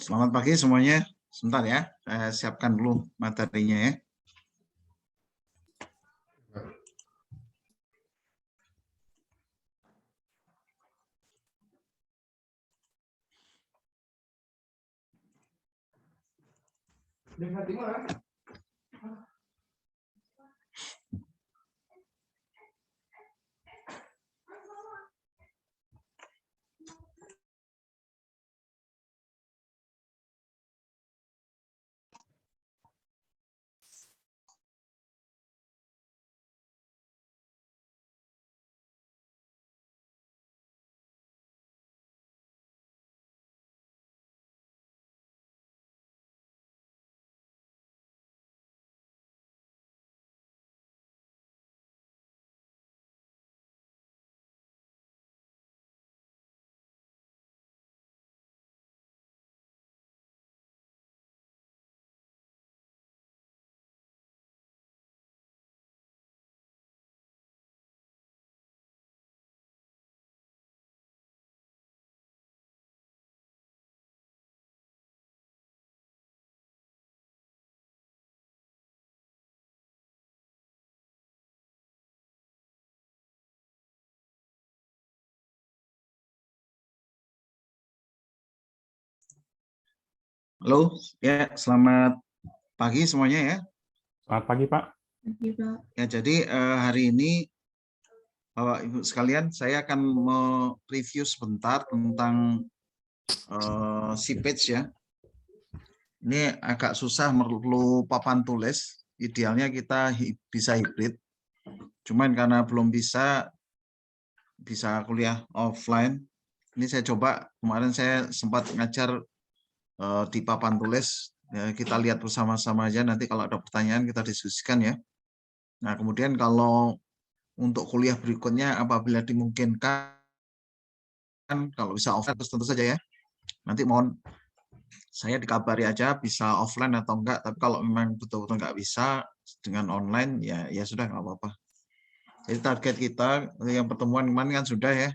Selamat pagi semuanya. Sebentar ya, saya siapkan dulu materinya ya. Halo, ya selamat pagi semuanya ya. Selamat pagi, Pak. Pagi, Pak. Ya, jadi hari ini Bapak Ibu sekalian, saya akan mereview sebentar tentang C-Page ya. Ini agak susah, perlu papan tulis. Idealnya kita bisa hibrid. Cuman karena belum bisa kuliah offline. Ini saya coba, kemarin saya sempat ngajar di papan tulis. Ya, kita lihat bersama-sama aja, nanti kalau ada pertanyaan kita diskusikan ya. Nah, kemudian kalau untuk kuliah berikutnya apabila dimungkinkan, kalau bisa offline terus tentu saja ya. Nanti mohon saya dikabari aja bisa offline atau enggak, tapi kalau memang betul-betul enggak bisa dengan online ya sudah enggak apa-apa. Jadi target kita yang pertemuan kemarin kan sudah ya,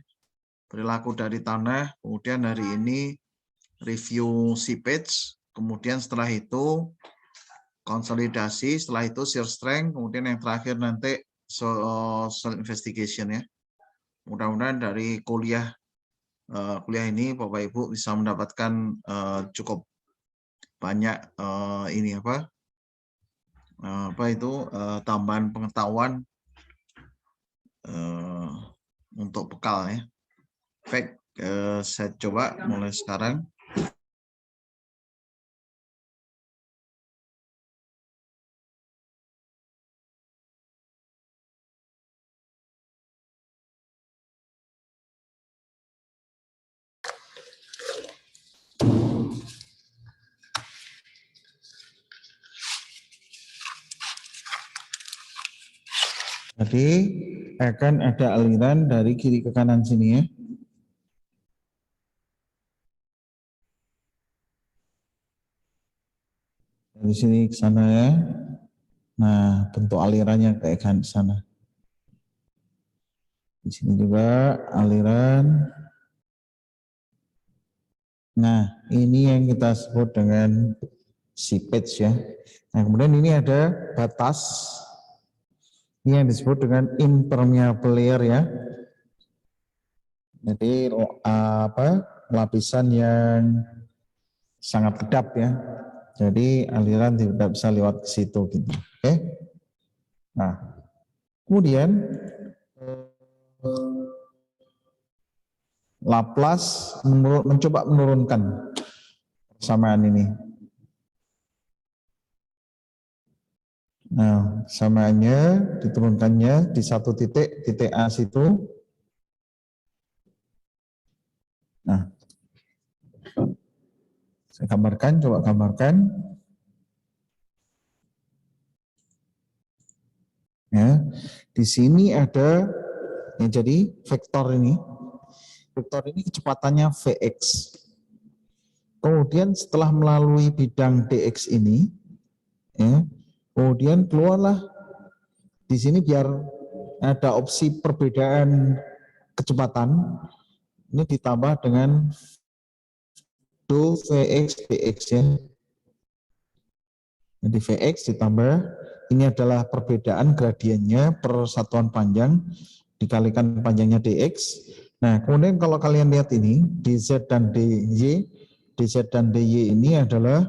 perilaku dari tanah, kemudian hari ini review C-Page, kemudian setelah itu konsolidasi, setelah itu shear strength, kemudian yang terakhir nanti soal investigation ya. Mudah-mudahan dari kuliah ini Bapak Ibu bisa mendapatkan cukup banyak tambahan pengetahuan untuk bekal ya. Baik, saya coba mulai sekarang. Jadi akan ada aliran dari kiri ke kanan sini ya. Dari sini ke sana ya. Nah, bentuk alirannya kayak kan ke sana. Di sini juga aliran. Nah, ini yang kita sebut dengan C-Page ya. Nah, kemudian ini ada batas. Ini yang disebut dengan impermeable layer ya. Jadi lapisan yang sangat kedap ya. Jadi aliran tidak bisa lewat ke situ gitu. Oke. Nah, kemudian Laplace mencoba menurunkan persamaan ini. Nah, samaannya diturunkannya di satu titik A situ. Nah, saya gambarkan, coba gambarkan. Ya, di sini ada yang jadi vektor ini. Vektor ini kecepatannya Vx. Kemudian setelah melalui bidang dx ini, ya, kemudian keluarlah di sini biar ada opsi perbedaan kecepatan. Ini ditambah dengan do Vx dx ya. Jadi Vx ditambah, ini adalah perbedaan gradiennya per satuan panjang dikalikan panjangnya dx. Nah, kemudian kalau kalian lihat ini, dz dan dy, dz dan dy ini adalah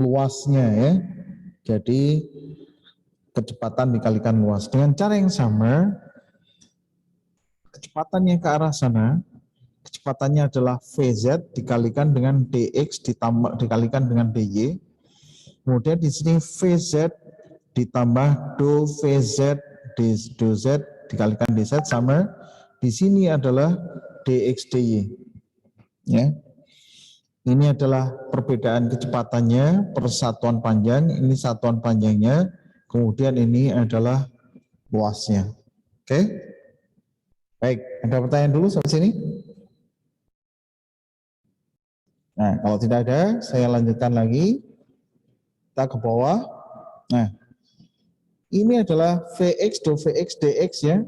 luasnya ya. Jadi kecepatan dikalikan luas. Dengan cara yang sama, kecepatannya ke arah sana, kecepatannya adalah Vz dikalikan dengan dx dikalikan dengan dy. Kemudian di sini Vz ditambah do Vz do z dikalikan dz sama di sini adalah dx dy. Ya. Ini adalah perbedaan kecepatannya per satuan panjang, ini satuan panjangnya, kemudian ini adalah luasnya. Oke. Baik, ada pertanyaan dulu sampai sini? Nah, kalau tidak ada, saya lanjutkan lagi. Kita ke bawah. Nah, ini adalah Vx do Vx dx ya,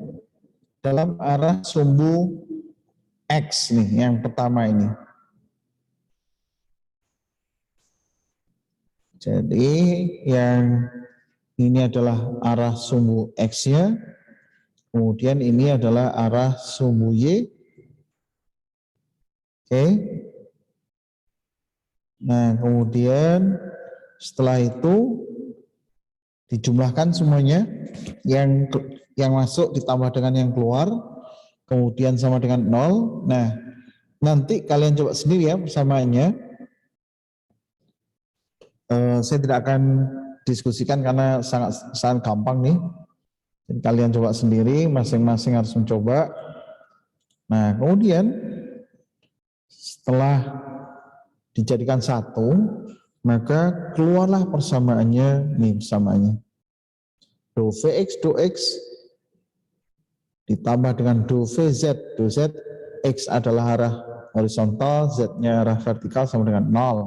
dalam arah sumbu X nih, yang pertama ini. Jadi yang ini adalah arah sumbu X-nya, kemudian ini adalah arah sumbu Y. Oke. Nah, kemudian setelah itu dijumlahkan semuanya, yang masuk ditambah dengan yang keluar, kemudian sama dengan 0. Nah, nanti kalian coba sendiri ya persamaannya. Saya tidak akan diskusikan karena sangat gampang nih. Jadi kalian coba sendiri, masing-masing harus mencoba. Nah, kemudian setelah dijadikan satu, maka keluarlah persamaannya, nih persamaannya. Do Vx, do X ditambah dengan do Vz, do Z, X adalah arah horizontal, Z-nya arah vertikal sama dengan 0.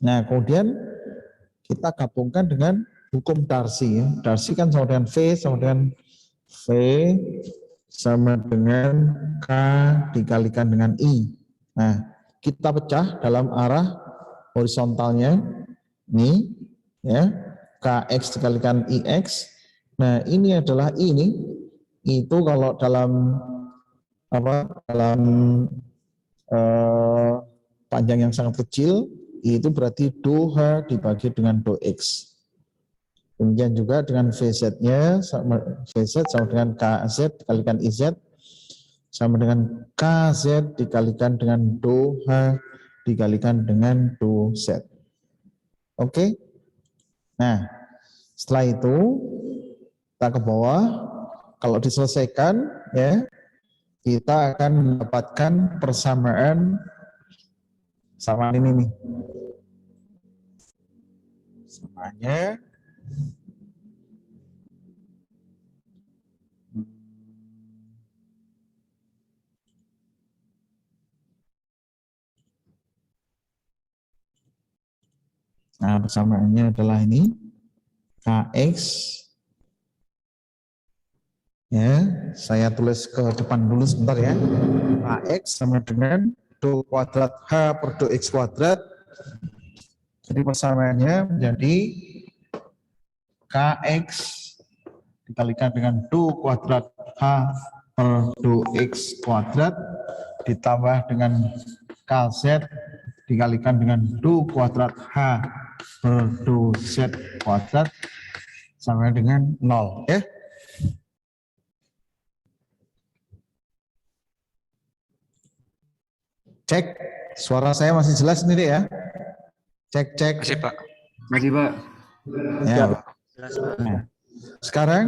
Nah, kemudian kita gabungkan dengan hukum Darcy. Ya. Darcy kan sama dengan V sama dengan V sama dengan K dikalikan dengan I. Nah, kita pecah dalam arah horizontalnya ini, ya, KX dikalikan IX. Nah, ini adalah I ini. Itu kalau dalam dalam panjang yang sangat kecil, itu berarti do H dibagi dengan do X. Kemudian juga dengan VZ-nya, VZ sama dengan KZ dikalikan IZ, sama dengan KZ dikalikan dengan do H dikalikan dengan do Z. Oke? Nah, setelah itu kita ke bawah, kalau diselesaikan, ya, kita akan mendapatkan persamaan ini nih. Samaannya persamaannya adalah ini KX, ya, saya tulis ke depan dulu sebentar ya. KX sama dengan do kuadrat H per do X kuadrat. Jadi persamaannya menjadi KX dikalikan dengan do kuadrat H per do X kuadrat ditambah dengan KZ dikalikan dengan do kuadrat H per do Z kuadrat sama dengan 0. Ya. Cek, suara saya masih jelas nih ya? Cek. Masih Pak. Masih Pak. Ya. Nah, sekarang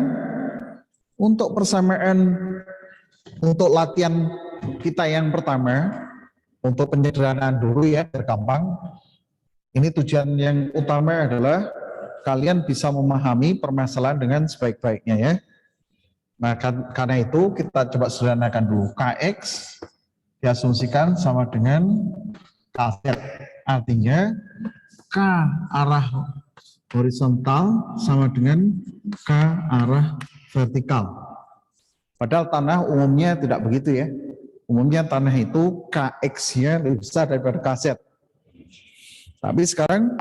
untuk persamaan, untuk latihan kita yang pertama, untuk penyederhanaan dulu ya, gampang. Ini tujuan yang utama adalah kalian bisa memahami permasalahan dengan sebaik-baiknya ya. Nah, karena itu kita coba sederhanakan dulu. KX diasumsikan sama dengan KZ. Artinya K arah horizontal sama dengan K arah vertikal. Padahal tanah umumnya tidak begitu ya. Umumnya tanah itu KX-nya lebih besar daripada KZ. Tapi sekarang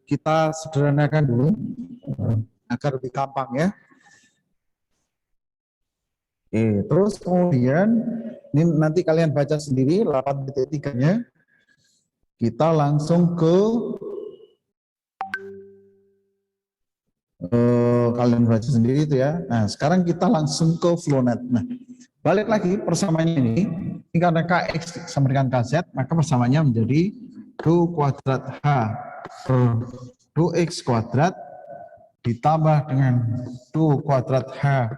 kita sederhanakan dulu agar lebih gampang ya. Oke, terus kemudian ini nanti kalian baca sendiri 8.3-nya. Kita langsung ke kalian baca sendiri itu ya. Nah, sekarang kita langsung ke Flownet. Nah, balik lagi persamaannya ini karena KX sama dengan KZ, maka persamaannya menjadi do kuadrat H per do X kuadrat ditambah dengan do kuadrat H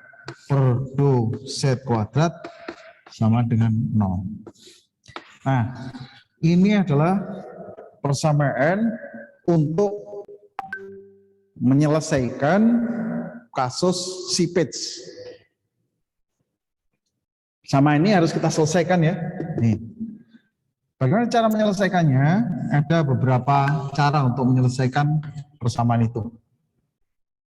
per do Z kuadrat sama dengan 0. Nah, ini adalah persamaan untuk menyelesaikan kasus seepage. Sama ini harus kita selesaikan ya. Nih. Bagaimana cara menyelesaikannya? Ada beberapa cara untuk menyelesaikan persamaan itu.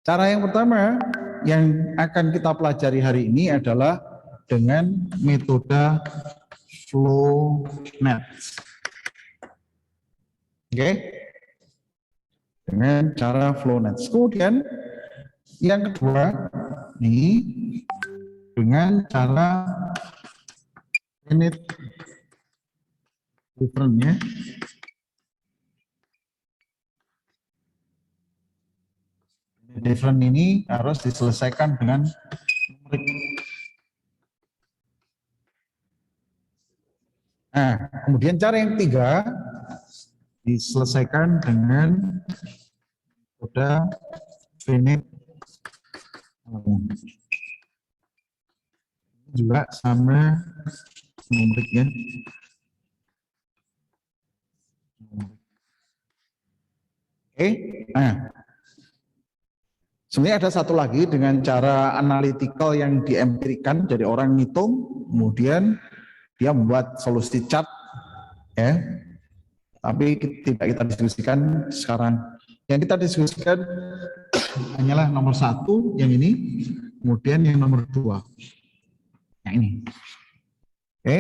Cara yang pertama yang akan kita pelajari hari ini adalah dengan metode Flownet. Oke? Dengan cara Flownet. Kemudian yang kedua ini dengan cara init different ya. different ini harus diselesaikan dengan numerik. Nah, kemudian cara yang ketiga diselesaikan dengan metode finite element. Juga sama numeriknya. Oke, nah sebenarnya ada satu lagi dengan cara analytical yang diempirikan, jadi orang ngitung, kemudian dia membuat solusi chart, ya. Tapi tidak kita diskusikan sekarang. Yang kita diskusikan hanyalah nomor satu, yang ini, kemudian yang nomor dua, yang ini. Oke,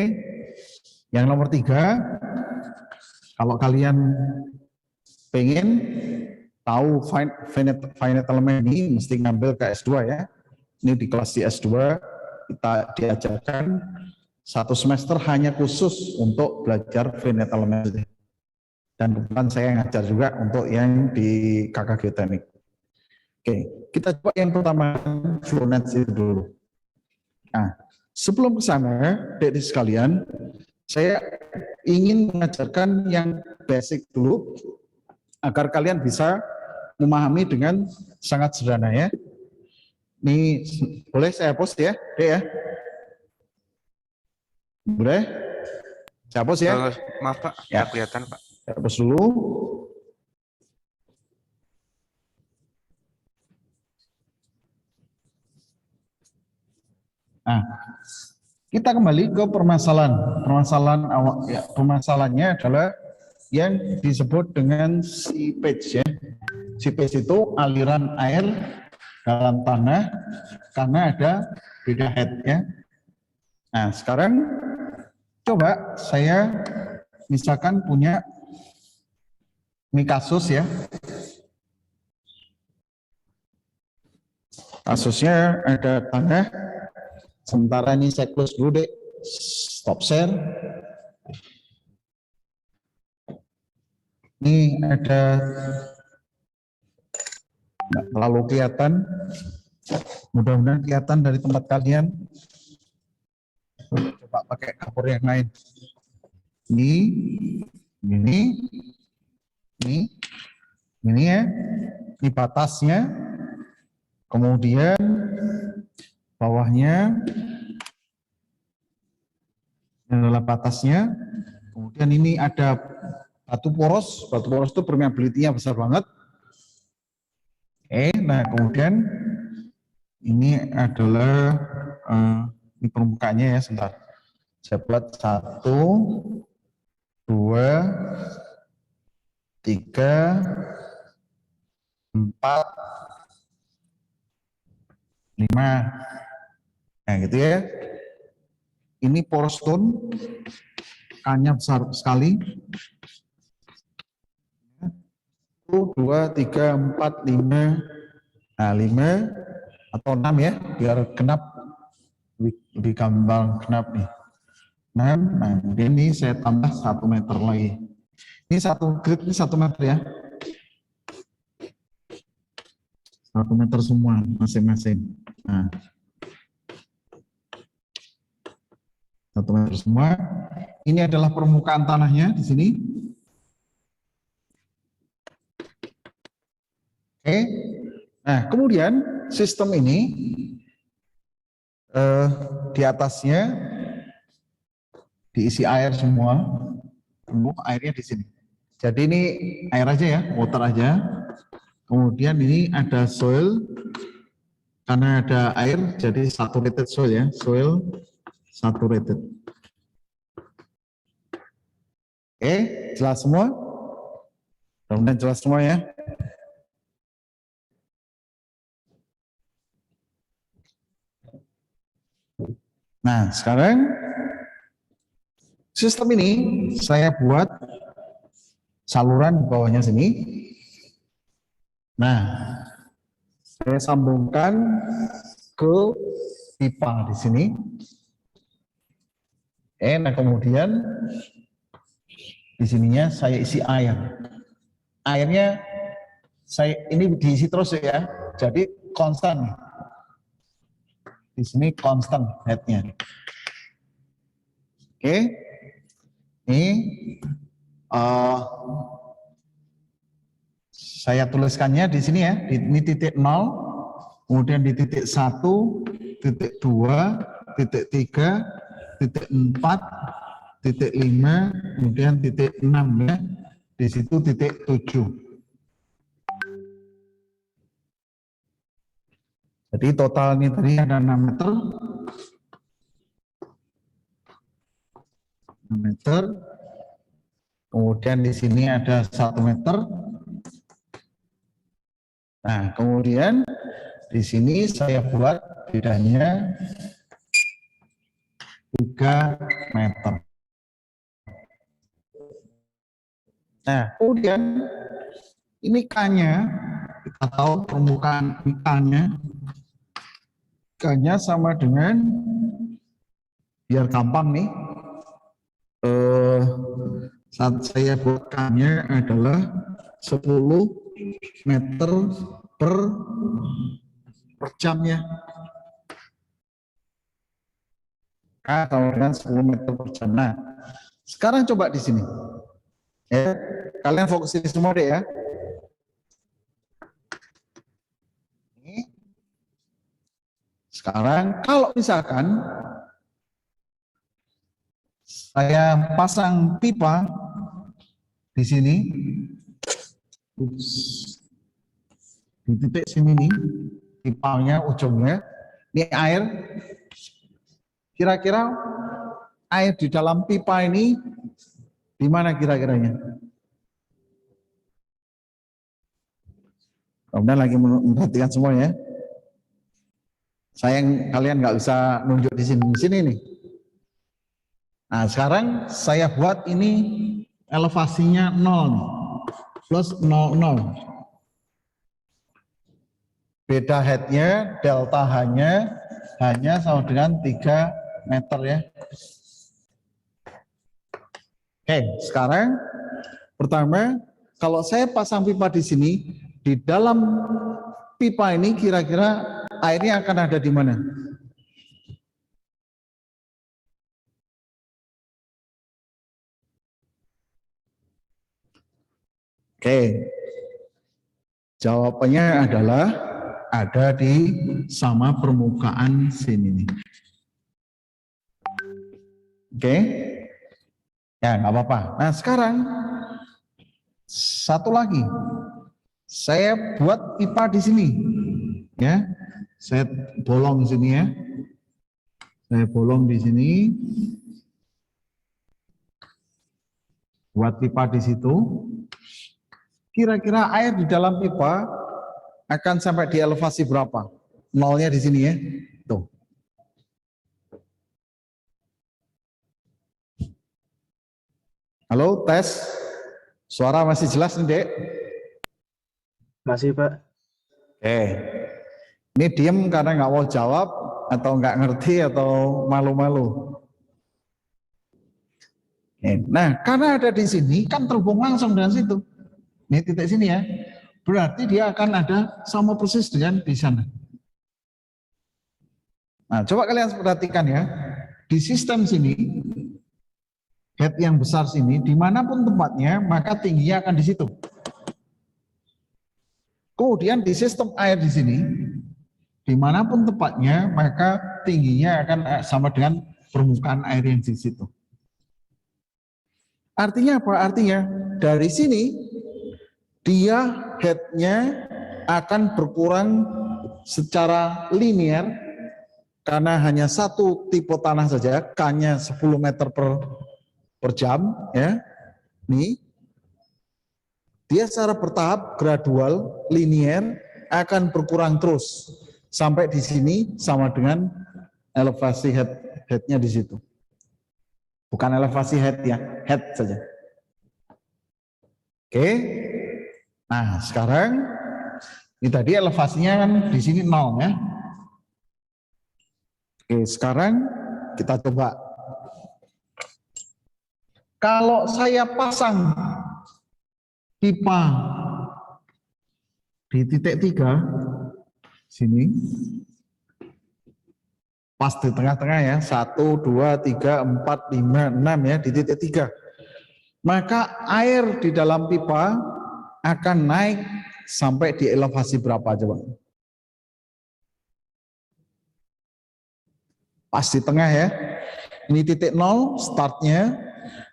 yang nomor tiga, kalau kalian pengen tahu finite element ini mesti ngambil ke S2 ya. Ini di kelas di S2 kita diajarkan satu semester hanya khusus untuk belajar finite element. Dan kebetulan saya ngajar juga untuk yang di kakak geoteknik. Oke, kita coba yang pertama flow net itu dulu. Nah, sebelum ke sana, adik sekalian, saya ingin mengajarkan yang basic dulu agar kalian bisa memahami dengan sangat sederhana ya. Ini boleh saya post ya, Dek ya? Boleh? Saya post ya? Maaf Pak, ya. nggak kelihatan Pak. Saya post dulu. Nah, kita kembali ke permasalahan. Permasalahannya adalah yang disebut dengan seepage ya. Seepage itu aliran air dalam tanah karena ada beda head ya. Nah, sekarang coba saya misalkan punya ini kasus ya. Kasusnya ada tanah, sementara ini saya close dulu deh, stop share. Ini ada nggak terlalu kelihatan, mudah-mudahan kelihatan dari tempat kalian. Coba pakai kapur yang lain. Ini ya, ini batasnya, kemudian bawahnya ini adalah batasnya, kemudian ini ada batu poros itu permeability-nya besar banget. Nah kemudian ini adalah ini permukaannya ya, sebentar. Saya buat 1, 2, 3, 4, 5. Nah gitu ya. Ini poros stone, K-nya besar sekali. 1, 2, 3, 4, 5. Nah 5 atau 6 ya, biar genap, lebih gampang genap nih. 6, nah ini saya tambah 1 meter lagi. Ini satu grid, ini 1 meter ya. 1 meter semua masing-masing. Nah, 1 meter semua. Ini adalah permukaan tanahnya di sini. Oke. Nah, kemudian sistem ini di atasnya diisi air semua. Airnya di sini. Jadi ini air aja ya, water aja. Kemudian ini ada soil, karena ada air jadi saturated soil ya, soil saturated. Oke, jelas semua? Mudah-mudahan jelas semua ya. Nah, sekarang sistem ini saya buat saluran di bawahnya sini. Nah, saya sambungkan ke pipa di sini. Nah kemudian di sininya saya isi air. Airnya ini diisi terus ya. Jadi konstan. Di sini konstan headnya. Oke. Ini saya tuliskannya di sini ya. Ini titik 0, kemudian di titik 1, titik 2, titik 3, titik 4, titik 5, kemudian titik 6 ya. Di situ titik 7. Jadi totalnya tadi ada 6 meter. 6 meter. Kemudian di sini ada 1 meter. Nah, kemudian di sini saya buat bedanya 3 meter. Nah, kemudian ini K-nya, kita tahu permukaan K-nya. K-nya sama dengan, biar gampang nih, saat saya buat K-nya adalah 10 meter per jam ya. K sama dengan 10 meter per jam. Nah, sekarang coba di sini. Ya, kalian fokus ini semua deh ya. Sekarang kalau misalkan saya pasang pipa di sini, di titik sini nih, pipanya ujungnya, ini air. Kira-kira air di dalam pipa ini di mana kira-kiranya? Kemudian lagi memperhatikan semua ya. Kalian nggak bisa nunjuk di sini nih. Nah, sekarang saya buat ini elevasinya 0 nih. Plus 0,0. Beda headnya, delta hanya sama dengan 3 meter ya. Oke, sekarang pertama, kalau saya pasang pipa di sini, di dalam pipa ini kira-kira airnya akan ada di mana? Oke, jawabannya adalah ada di sama permukaan sini nih. Oke, ya nggak apa-apa. Nah sekarang satu lagi, saya buat pipa di sini, ya. Saya bolong di sini ya. Saya bolong di sini. Buat pipa di situ. Kira-kira air di dalam pipa akan sampai di elevasi berapa? Nolnya di sini ya. Tuh. Halo, tes. Suara masih jelas nih, Dek? Masih, Pak. Oke. Ini diem karena nggak mau jawab atau nggak ngerti atau malu-malu. Nah, karena ada di sini kan terhubung langsung dengan situ. Ini titik sini ya. Berarti dia akan ada sama persis dengan di sana. Nah, coba kalian perhatikan ya. Di sistem sini, head yang besar sini, dimanapun tempatnya, maka tingginya akan di situ. Kemudian di sistem air di sini, dimanapun tempatnya, maka tingginya akan sama dengan permukaan air yang di situ. Artinya apa? Artinya dari sini dia headnya akan berkurang secara linear karena hanya satu tipe tanah saja, K-nya 10 meter per jam, ya. Nih, dia secara bertahap, gradual, linear akan berkurang terus sampai di sini sama dengan elevasi headnya di situ. Bukan elevasi head ya, head saja. Oke. Nah, sekarang ini tadi elevasinya kan di sini 0 ya. Oke, sekarang kita coba. Kalau saya pasang pipa di titik 3 sini, pas di tengah-tengah ya, 1, 2, 3, 4, 5, 6 ya, di titik 3. Maka air di dalam pipa akan naik sampai di elevasi berapa coba? Pas di tengah ya. Ini titik 0 startnya,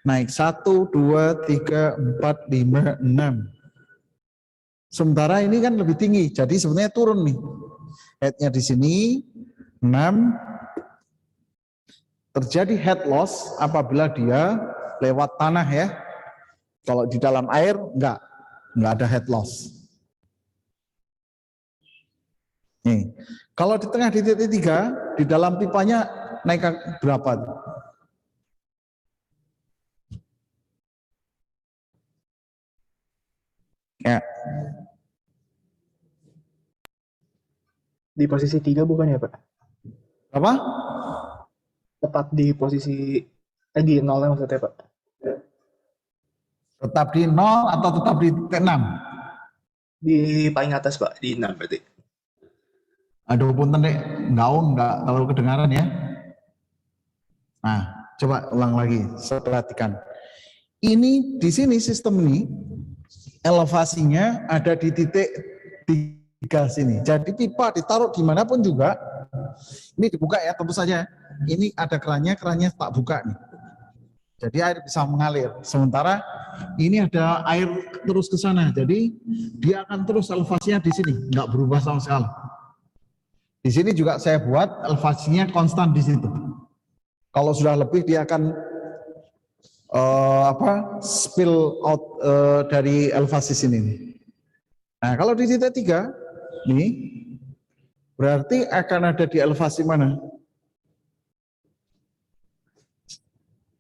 naik 1, 2, 3, 4, 5, 6. Sementara ini kan lebih tinggi, jadi sebenarnya turun nih. Headnya di sini 6. Terjadi head loss apabila dia lewat tanah ya. Kalau di dalam air enggak ada head loss. Nih, kalau di tengah di titik 3, di dalam pipanya naik berapa? Ya. Di posisi 3 bukan ya, Pak? Apa? Tepat di posisi di 0 maksudnya, Pak. Tetap di 0 atau tetap di titik 6? Di paling atas, Pak, di 6 berarti. Aduh punten dek, enggak terlalu kedengaran ya. Nah, coba ulang lagi, saya perhatikan. Ini di sini sistem ini elevasinya ada di titik 3 sini. Jadi pipa ditaruh dimanapun juga, ini dibuka ya tentu saja. Ini ada kerannya tak buka nih. Jadi air bisa mengalir. Sementara ini ada air terus ke sana. Jadi dia akan terus elevasinya di sini, enggak berubah sama sekali. Di sini juga saya buat elevasinya konstan di situ. Kalau sudah lebih dia akan spill out dari elevasi sini. Nah, kalau di titik 3 ini berarti akan ada di elevasi mana?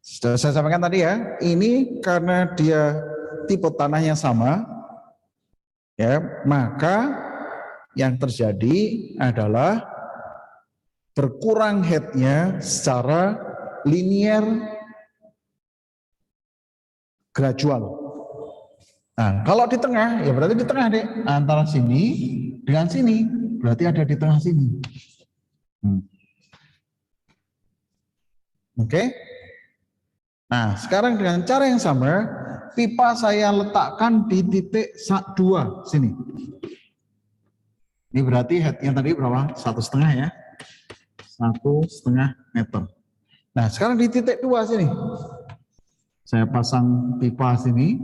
Sudah saya sampaikan tadi ya, ini karena dia tipe tanahnya sama, ya, maka yang terjadi adalah berkurang headnya secara linear gradual. Nah, kalau di tengah, ya berarti di tengah deh, antara sini dengan sini, berarti ada di tengah sini. Oke? Nah, sekarang dengan cara yang sama, pipa saya letakkan di titik 2 sini. Ini berarti headnya tadi berapa? 1,5 ya. 1,5 meter. Nah, sekarang di titik 2 sini. Saya pasang pipa sini.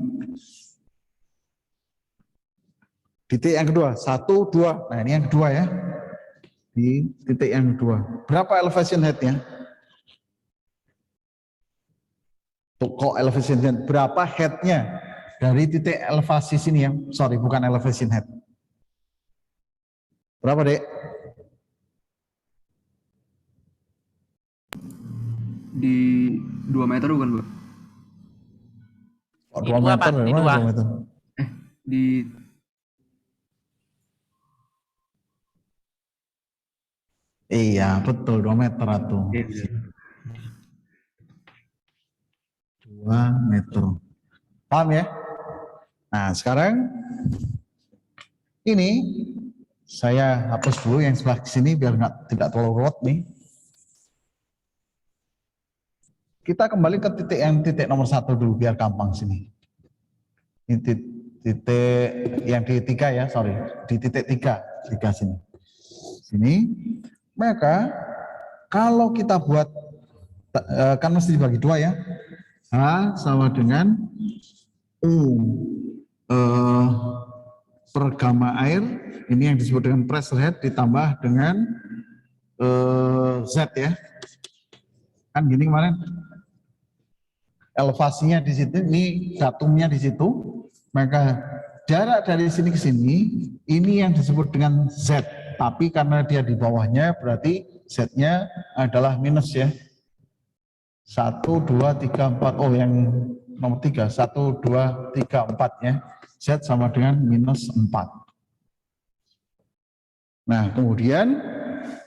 Titik yang kedua, 1, 2. Nah, ini yang kedua ya. Di titik yang kedua. Berapa elevation headnya? Kok elevation head? Berapa headnya dari titik elevasi sini yang, sorry bukan elevation head. Berapa dek? Di 2 meter bukan, Pak? Oh, 2 meter, Pak, di mana 2. 2 meter? Di Iya, betul 2 meter atau 2 meter. Paham ya? Nah, sekarang ini saya hapus dulu yang sebelah sini biar tidak terlalu ruwet nih. Kita kembali ke titik nomor 1 dulu biar gampang sini. Ini titik yang di 3 ya, sorry, di titik 3 sini. Sini. Maka kalau kita buat kan mesti dibagi 2 ya. H sama dengan U per gamma air, ini yang disebut dengan pressure head ditambah dengan Z ya. Kan gini kemarin. Elevasinya di situ, ini datumnya di situ, maka jarak dari sini ke sini, ini yang disebut dengan Z, tapi karena dia di bawahnya, berarti Z-nya adalah minus ya. 1, 2, 3, 4, oh yang nomor 3, 1, 2, 3, 4 ya, Z sama dengan minus 4. Nah, kemudian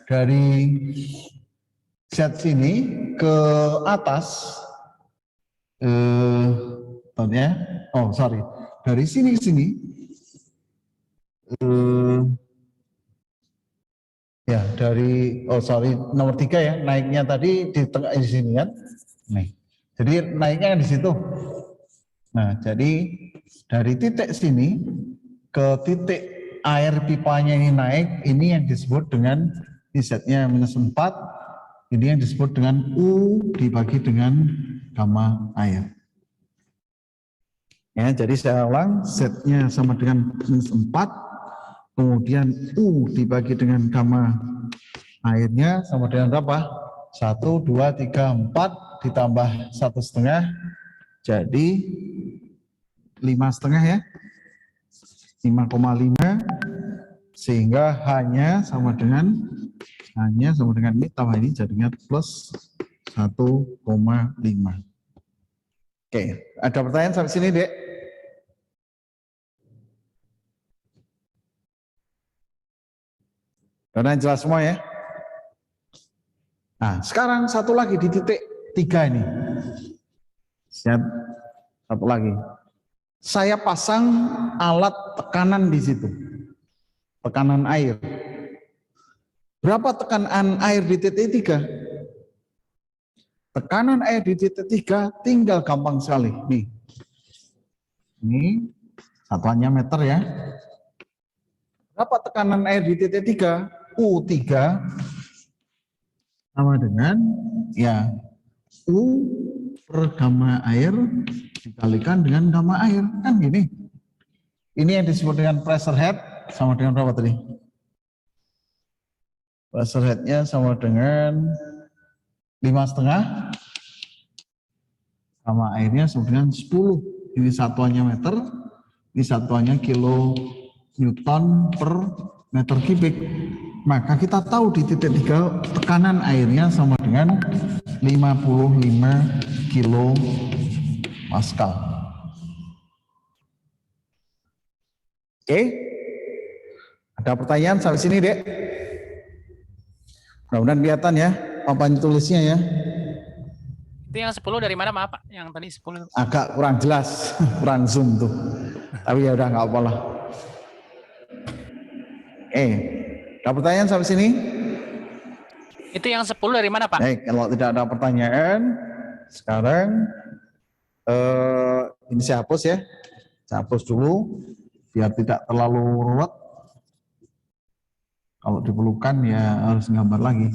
dari Z sini ke atas, dari sini ke sini Ya, dari nomor 3 ya, naiknya tadi di tengah di sini kan. Nih. Jadi naiknya di situ. Nah, jadi dari titik sini ke titik air pipanya ini naik, ini yang disebut dengan Z-nya -4, ini yang disebut dengan U dibagi dengan gamma air. Ya, jadi saya ulang, Z-nya sama dengan -4, kemudian U dibagi dengan gamma airnya sama dengan berapa? 1, 2, 3, 4 ditambah 1,5, jadi 5,5 ya. 5,5, sehingga hanya sama dengan ini tambah ini jadinya plus 1,5. Oke, ada pertanyaan sampai sini, Dek? Karena jelas semua ya. Nah, sekarang satu lagi di titik 3 ini. Siap, satu lagi. Saya pasang alat tekanan di situ. Tekanan air. Berapa tekanan air di titik 3? Tekanan air di titik 3 tinggal gampang sekali. Nih. Ini satuannya meter ya. Berapa tekanan air di titik 3? U3 sama dengan ya U per gamma air dikalikan dengan gamma air. Kan gini. Ini yang disebut dengan pressure head sama dengan berapa tadi? Pressure head-nya sama dengan 5,5 sama airnya sama dengan 10. Ini satuannya meter, ini satuannya kilo Newton per meter kubik. Maka kita tahu di titik 3 tekanan airnya sama dengan 55 kilo Pascal. Oke, ada pertanyaan sampai sini, Dek? Mudah-mudahan kelihatan ya papan tulisnya ya. Itu yang 10 dari mana, maaf Pak? Yang tadi 10. Agak kurang jelas, kurang zoom tuh. Tapi ya udah nggak apa-apa. Ada pertanyaan sampai sini? Itu yang 10 dari mana, Pak? Baik, kalau tidak ada pertanyaan, sekarang ini saya hapus ya. Saya hapus dulu biar tidak terlalu ruwet. Kalau diperlukan ya harus gambar lagi.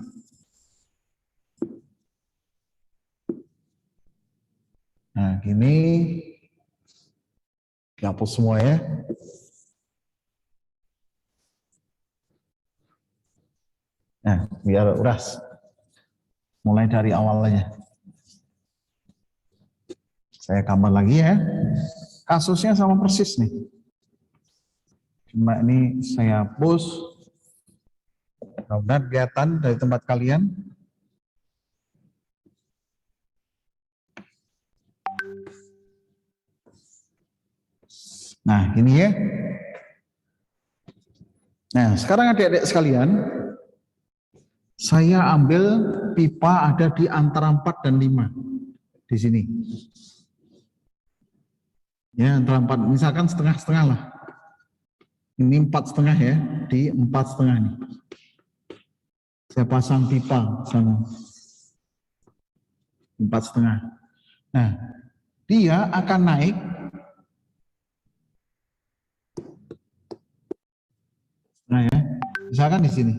Nah, gini dihapus semua ya. Nah, biar uras. Mulai dari awalnya. Saya gambar lagi ya. Kasusnya sama persis nih. Cuma ini saya hapus. Mudah-mudahan kelihatan dari tempat kalian. Nah, ini ya. Nah, sekarang adik-adik sekalian, saya ambil pipa ada di antara 4 dan 5 di sini. Ya, antara 4, misalkan setengah-setengah lah. Ini 4,5 ya, di 4,5 nih. Saya pasang pipa sana. 4,5. Nah, dia akan naik nah ya, misalkan di sini.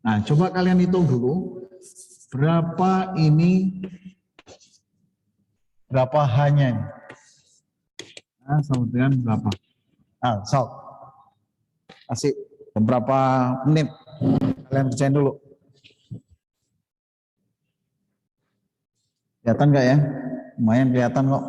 Nah, coba kalian hitung dulu berapa ini, berapa hanya. Nah, sama dengan berapa? Ah, kasih beberapa menit. Kalian kerjain dulu. Kelihatan nggak ya? Lumayan kelihatan kok.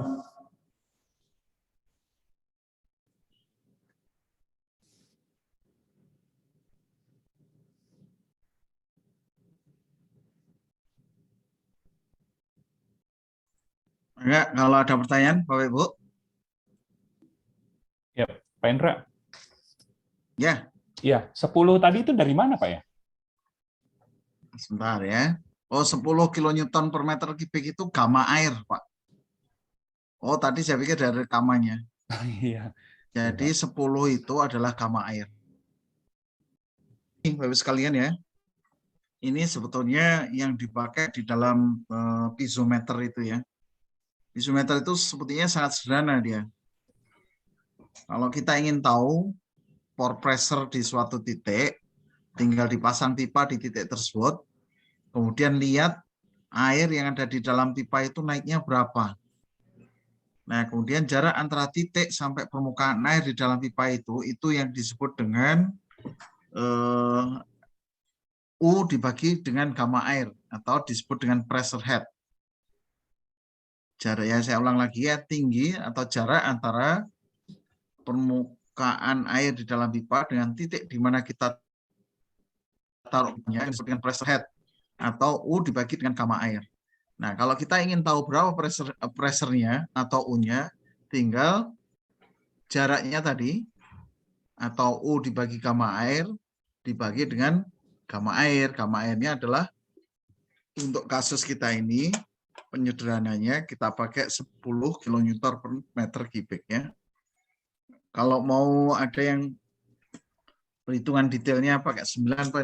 Enggak, kalau ada pertanyaan, Bapak Ibu. Ya, Pak Indra. Ya. Ya, 10 tadi itu dari mana, Pak ya? Sebentar ya. Oh, 10 kilonewton per meter kubik itu gamma air, Pak. Oh, tadi saya pikir dari rekamannya. Iya. Jadi 10 itu adalah gamma air. Ini Bapak sekalian ya. Ini sebetulnya yang dipakai di dalam piezometer itu ya. Piezometer itu sepertinya sangat sederhana dia. Kalau kita ingin tahu pore pressure di suatu titik, tinggal dipasang pipa di titik tersebut, kemudian lihat air yang ada di dalam pipa itu naiknya berapa. Nah, kemudian jarak antara titik sampai permukaan air di dalam pipa itu yang disebut dengan U dibagi dengan gamma air atau disebut dengan pressure head. Jarak, ya saya ulang lagi ya, tinggi atau jarak antara permukaan air di dalam pipa dengan titik di mana kita taruhnya disebut dengan pressure head atau U dibagi dengan gamma air. Nah, kalau kita ingin tahu berapa pressure-nya atau U-nya, tinggal jaraknya tadi atau U dibagi gamma air dibagi dengan gamma air. Gamma airnya adalah untuk kasus kita ini penyederhananya kita pakai 10 kN per meter kubik ya. Kalau mau ada yang perhitungan detailnya pakai 9,81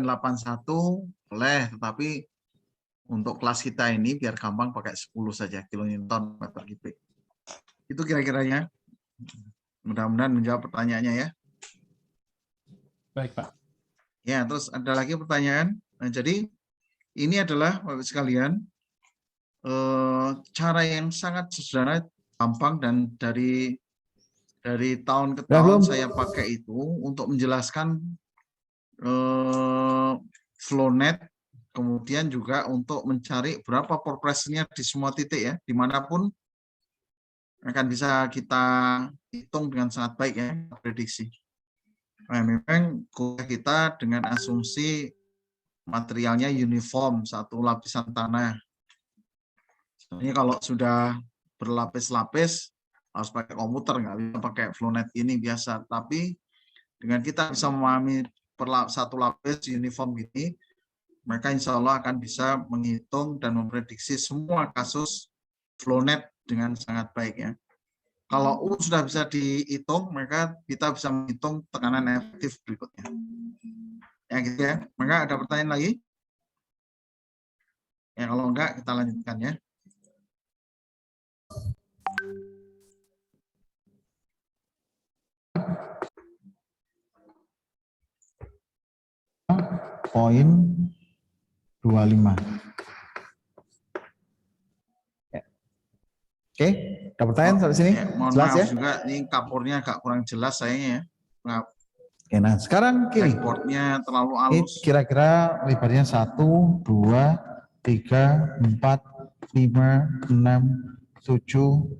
boleh, tetapi untuk kelas kita ini biar gampang pakai 10 saja kN meter kubik. Itu kira-kiranya. Mudah-mudahan menjawab pertanyaannya ya. Baik, Pak. Ya, terus ada lagi pertanyaan. Nah, jadi ini adalah Bapak sekalian cara yang sangat sederhana, gampang, dan dari tahun ke tahun saya pakai itu untuk menjelaskan flownet, kemudian juga untuk mencari berapa pore pressure-nya di semua titik ya, dimanapun akan bisa kita hitung dengan sangat baik ya, prediksi. Nah, memang kuliah kita dengan asumsi materialnya uniform, satu lapisan tanah. Ini kalau sudah berlapis-lapis harus pakai komputer, nggak bisa pakai flownet ini biasa. Tapi dengan kita bisa memahami satu lapis uniform ini, maka insya Allah akan bisa menghitung dan memprediksi semua kasus flownet dengan sangat baik ya. Kalau U sudah bisa dihitung, maka kita bisa menghitung tekanan efektif berikutnya. Ya gitu ya. Maka ada pertanyaan lagi? Ya kalau enggak kita lanjutkan ya. Poin 25. Oke, ada pertanyaan sampai sini? Ya, mohon Jelas maaf ya? juga, ini kapurnya agak kurang jelas sayangnya ya. Maaf. Oke, nah sekarang kiri. Backboardnya terlalu Ini halus. kira-kira lebarnya 1, 2, 3, 4, 5, 6, 7,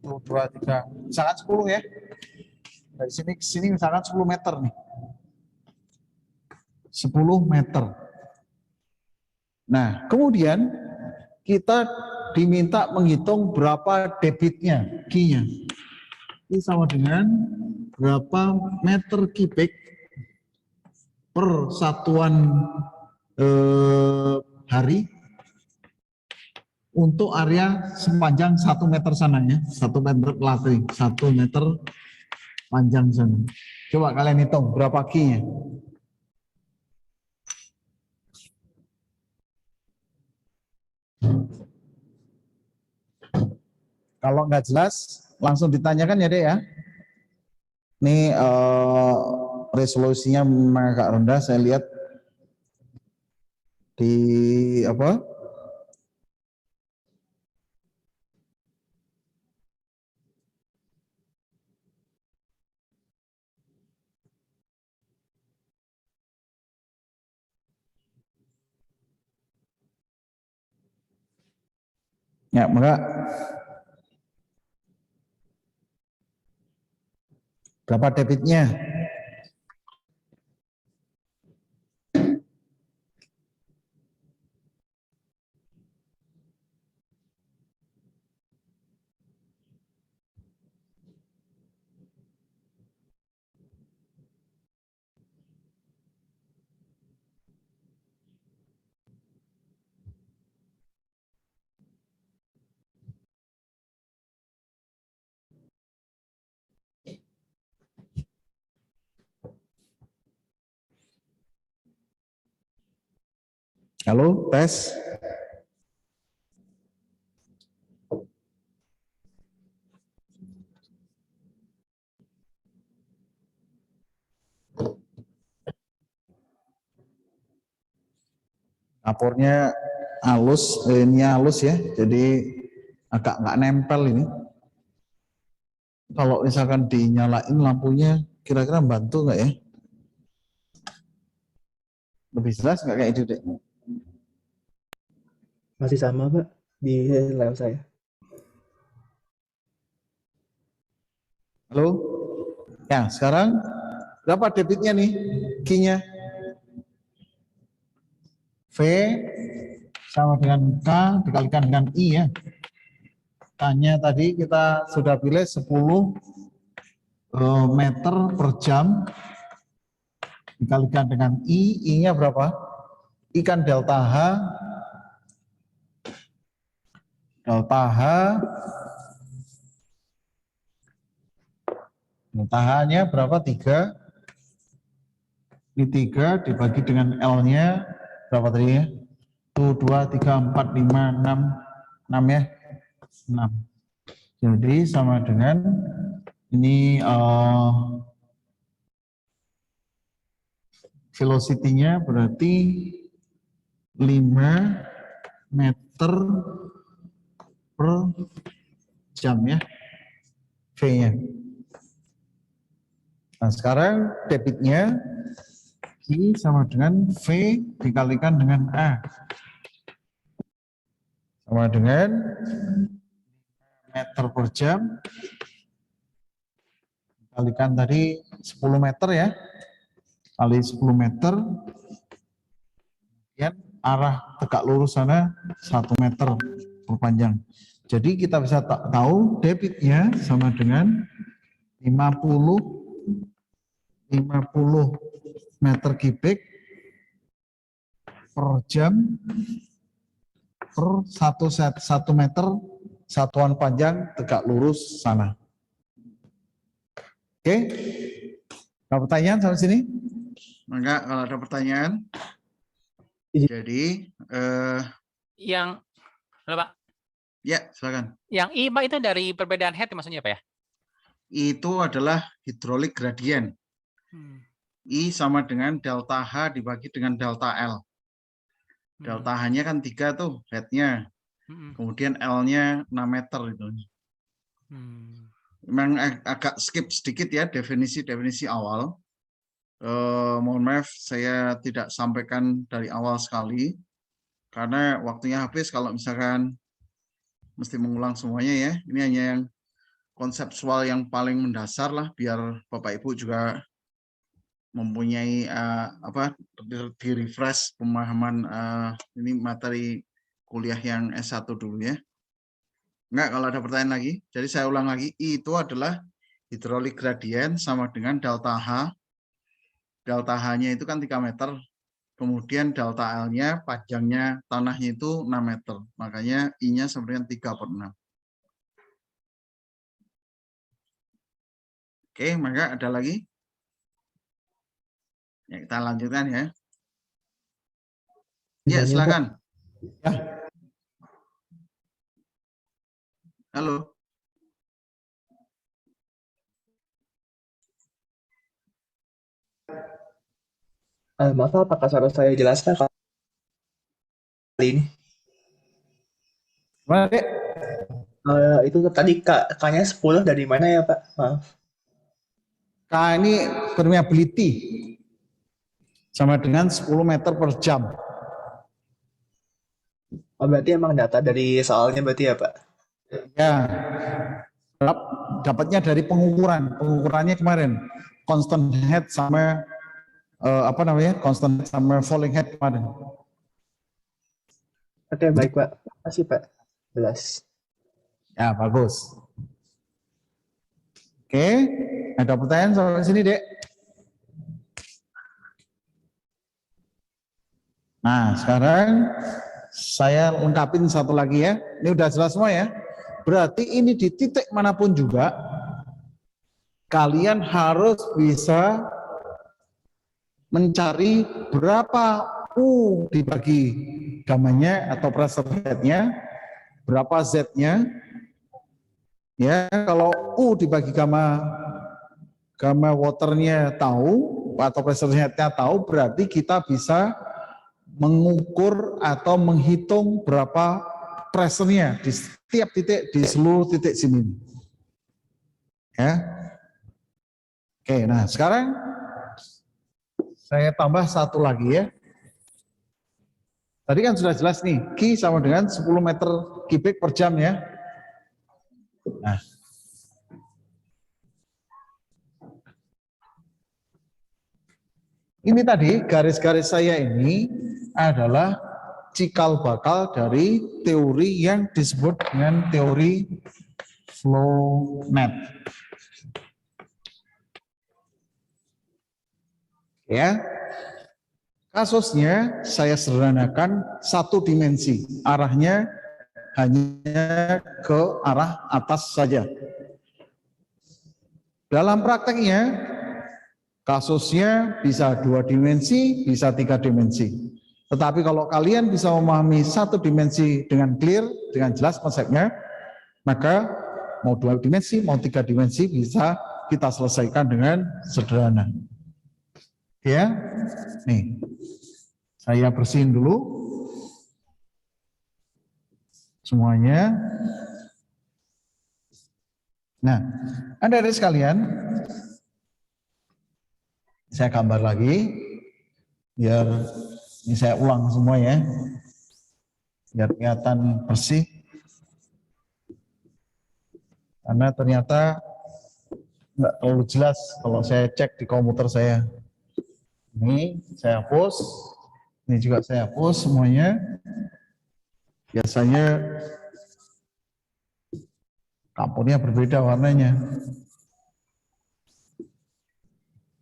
2, 3, misalkan 10 ya. Dari sini ke sini misalkan 10 meter nih. 10 meter. Nah, kemudian kita diminta menghitung berapa debitnya, Q-nya. Ini sama dengan berapa meter kubik per satuan hari untuk area sepanjang 1 meter sananya, 1 meter latih, 1 meter panjang sana. Coba kalian hitung berapa Q-nya. Kalau nggak jelas, langsung ditanyakan ya Dek ya. Ini resolusinya memang agak rendah, saya lihat di apa? Ya, maka berapa debitnya? Halo, tes. Lapornya halus, ini halus ya, jadi agak nggak nempel ini. Kalau misalkan dinyalain lampunya, kira-kira bantu nggak ya? Lebih jelas nggak kayak itu, Dek? Masih sama, Pak, di layar saya. Halo? Ya, sekarang berapa debitnya nih? Q-nya? V sama dengan K dikalikan dengan I ya. K-nya tadi kita sudah pilih 10 meter per jam dikalikan dengan I. I-nya berapa? I kan delta H. Delta H. Delta H-nya berapa? 3. Ini 3 dibagi dengan L-nya berapa tadi ya? 1, 2, 3, 4, 5, 6 ya? 6. Jadi sama dengan ini velocity-nya berarti 5 meter per jam ya, V-nya. Nah sekarang debitnya I sama dengan V dikalikan dengan A. Sama dengan meter per jam dikalikan tadi 10 meter ya. Kali 10 meter. Kemudian arah tegak lurus sana 1 meter perpanjang. Jadi kita bisa tahu debitnya sama dengan 50 meter kubik per jam per 1 meter satuan panjang tegak lurus sana. Oke, ada pertanyaan sampai sini? Enggak, kalau ada pertanyaan. Izin. Jadi, Yang, halo Pak, ya silakan. yang I Pak itu dari perbedaan head maksudnya Pak ya? Itu adalah hidrolik gradient. I sama dengan delta H dibagi dengan delta L. Delta H-nya kan 3 tuh, head-nya. Kemudian L-nya 6 meter itu. Memang agak skip sedikit ya definisi-definisi awal. Mohon maaf saya tidak sampaikan dari awal sekali. Karena waktunya habis kalau misalkan mesti mengulang semuanya ya. Ini hanya yang konseptual yang paling mendasar lah, biar Bapak Ibu juga mempunyai di refresh pemahaman ini materi kuliah yang S1 dulu ya. Enggak, kalau ada pertanyaan lagi. Jadi saya ulang lagi, I itu adalah hidrolik gradient sama dengan delta H. Delta H-nya itu kan 3 meter. Kemudian delta L-nya, panjangnya tanahnya itu 6 meter. Makanya I-nya sama dengan 3/6. Oke, maka ada lagi? Ya, kita lanjutkan ya. Ya, silakan. Ya. Halo. Maaf, apakah harus saya jelaskan kali ini? Gimana, Dek? Itu tadi K-nya 10 dari mana ya, Pak? Maaf. K ini permeability sama dengan 10 meter per jam. Oh, berarti emang data dari soalnya berarti ya, Pak? Ya, dapatnya dari pengukuran. Pengukurannya kemarin constant head sama constant head sama falling head kemarin. Oke, baik, Pak. Terima kasih, Pak. Jelas. Ya, bagus. Oke, ada pertanyaan sampai sini, Dek? Nah, sekarang saya lengkapin satu lagi ya. Ini udah jelas semua ya. Berarti ini di titik manapun juga, kalian harus bisa mencari berapa U dibagi gamanya atau pressure head-nya, berapa Z-nya. Ya, kalau U dibagi gamma waternya tahu atau pressure head-nya tahu, berarti kita bisa mengukur atau menghitung berapa pressure-nya di setiap titik di seluruh titik sini. Ya. Oke, nah sekarang saya tambah satu lagi ya. Tadi kan sudah jelas nih, Q sama dengan 10 meter kubik per jam ya. Nah, ini tadi garis-garis saya ini adalah cikal bakal dari teori yang disebut dengan teori flow net. Ya, kasusnya saya sederhanakan satu dimensi, arahnya hanya ke arah atas saja. Dalam prakteknya, kasusnya bisa 2 dimensi, bisa 3 dimensi. Tetapi kalau kalian bisa memahami satu dimensi dengan clear, dengan jelas konsepnya, maka mau 2 dimensi, mau 3 dimensi bisa kita selesaikan dengan sederhana. Ya, nih, saya bersihin dulu semuanya. Nah, adik-adik sekalian, saya gambar lagi, biar ini saya ulang semua ya, biar kelihatan bersih. Karena ternyata nggak terlalu jelas kalau saya cek di komputer saya. Ini saya hapus, ini juga saya hapus semuanya. Biasanya kampunnya berbeda warnanya.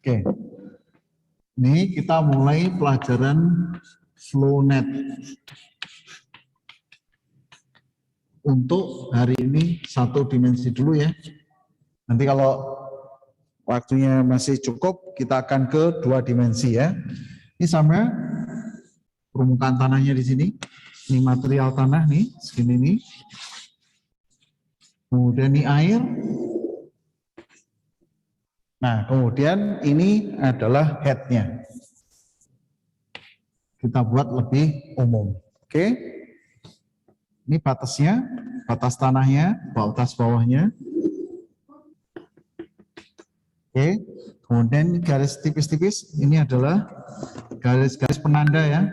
Oke, ini kita mulai pelajaran FlowNet. Untuk hari ini satu dimensi dulu ya. Nanti kalau waktunya masih cukup, kita akan ke 2 dimensi ya. Ini sama permukaan tanahnya di sini. Ini material tanah nih, segini nih. Kemudian ini air. Nah, kemudian ini adalah head-nya. Kita buat lebih umum. Oke. Ini batasnya, batas tanahnya, batas bawahnya. Oke, kemudian garis tipis-tipis ini adalah garis-garis penanda ya.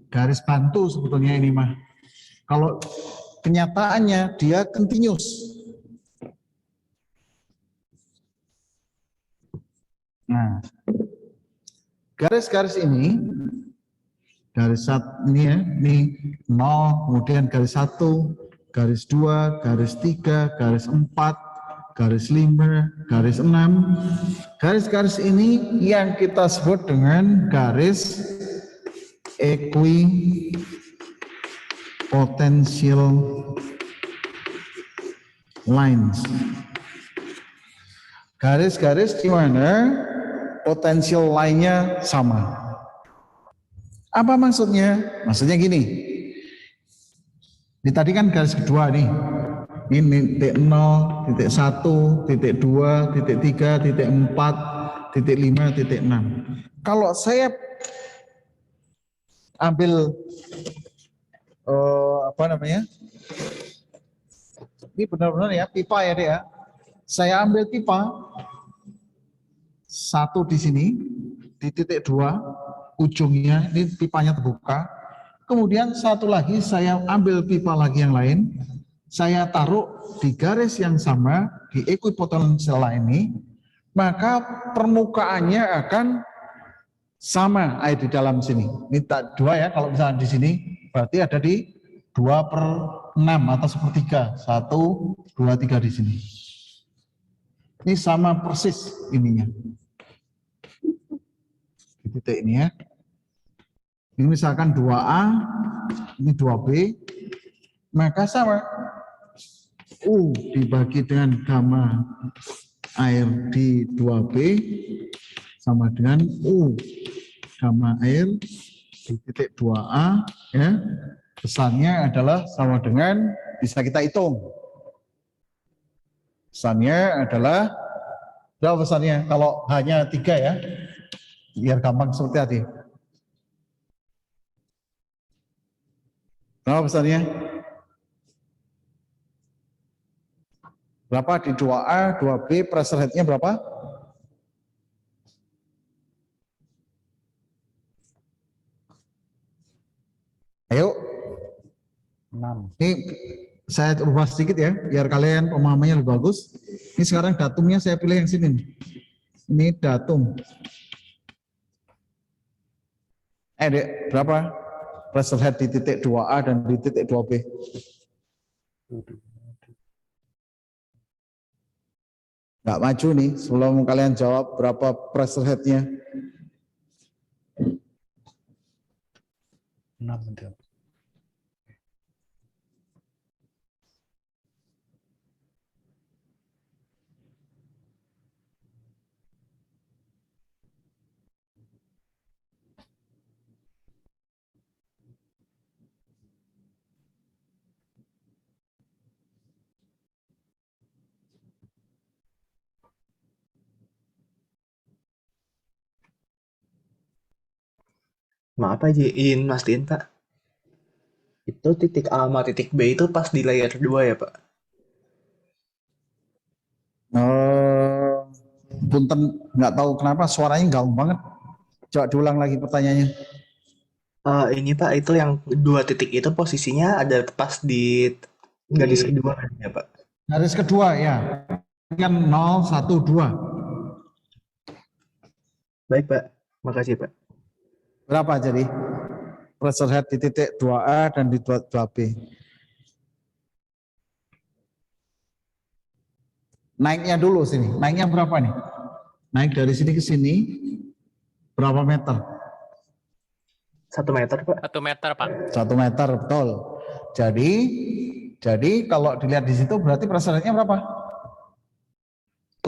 Garis bantu sebetulnya ini mah. Kalau kenyataannya dia continuous. Nah, garis-garis ini, garis ini ya, ini 0, kemudian garis 1, garis 2, garis 3, garis 4, garis 5, garis 6. Garis-garis ini yang kita sebut dengan garis equipotential lines. Garis-garis di mana potensial line-nya sama. Apa maksudnya? Maksudnya gini. Ini tadi kan garis kedua nih. Ini titik 0, titik 1, titik 2, titik 3, titik 4, titik 5, titik 6. Kalau saya ambil ini benar-benar ya pipa ya deh ya. Saya ambil pipa 1 di sini, di titik 2, ujungnya ini pipanya terbuka. Kemudian satu lagi saya ambil pipa lagi yang lain, saya taruh di garis yang sama di equipotential line ini, maka permukaannya akan sama air di dalam sini. Ini 2 ya, kalau misalnya di sini berarti ada di 2/6 atau 1/3, 1, 2, 3 di sini. Ini sama persis ininya. Di titik ini ya. Ini misalkan 2A, ini 2B, maka sama. U dibagi dengan gamma air di 2B, sama dengan U gamma air di titik 2A, ya. Pesannya adalah sama dengan, bisa kita hitung. Pesannya adalah, berapa pesannya? Kalau hanya 3 ya, biar gampang seperti tadi. Berapa pesannya? Berapa di 2A, 2B, pressure head-nya berapa? Ayo. 6. Ini saya ubah sedikit ya, biar kalian pemahamannya lebih bagus. Ini sekarang datumnya saya pilih yang sini. Ini datum. Dek, berapa pressure head di titik 2A dan di titik 2B? Nggak maju nih, sebelum kalian jawab berapa pressure head-nya. 6. Maaf Pak, izin mastiin Pak. Itu titik A sama titik B itu pas di layer 2 ya Pak? Punten, nggak tahu kenapa suaranya gaung banget. Coba diulang lagi pertanyaannya. Ini Pak, itu yang 2 titik itu posisinya ada pas di garis kedua kan ya Pak? Garis kedua ya, kan 0, 1, 2. Baik Pak, makasih Pak. Berapa jadi pressure head di titik 2A dan di 2B? Naiknya dulu sini, naiknya berapa nih? Naik dari sini ke sini, berapa meter? 1 meter Pak? 1 meter, Pak. 1 meter, betul. Jadi kalau dilihat di situ berarti pressure head-nya berapa?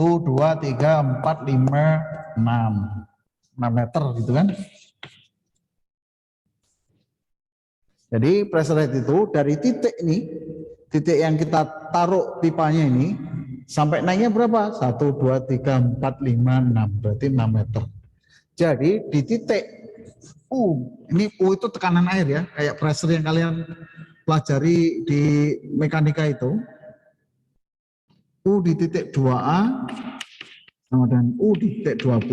1, 2, 3, 4, 5, 6. 6 meter gitu kan? Jadi pressure head itu dari titik ini, titik yang kita taruh pipanya ini, sampai naiknya berapa? 1, 2, 3, 4, 5, 6. Berarti 6 meter. Jadi di titik U, ini U itu tekanan air ya, kayak pressure yang kalian pelajari di mekanika itu. U di titik 2A sama dengan U di titik 2B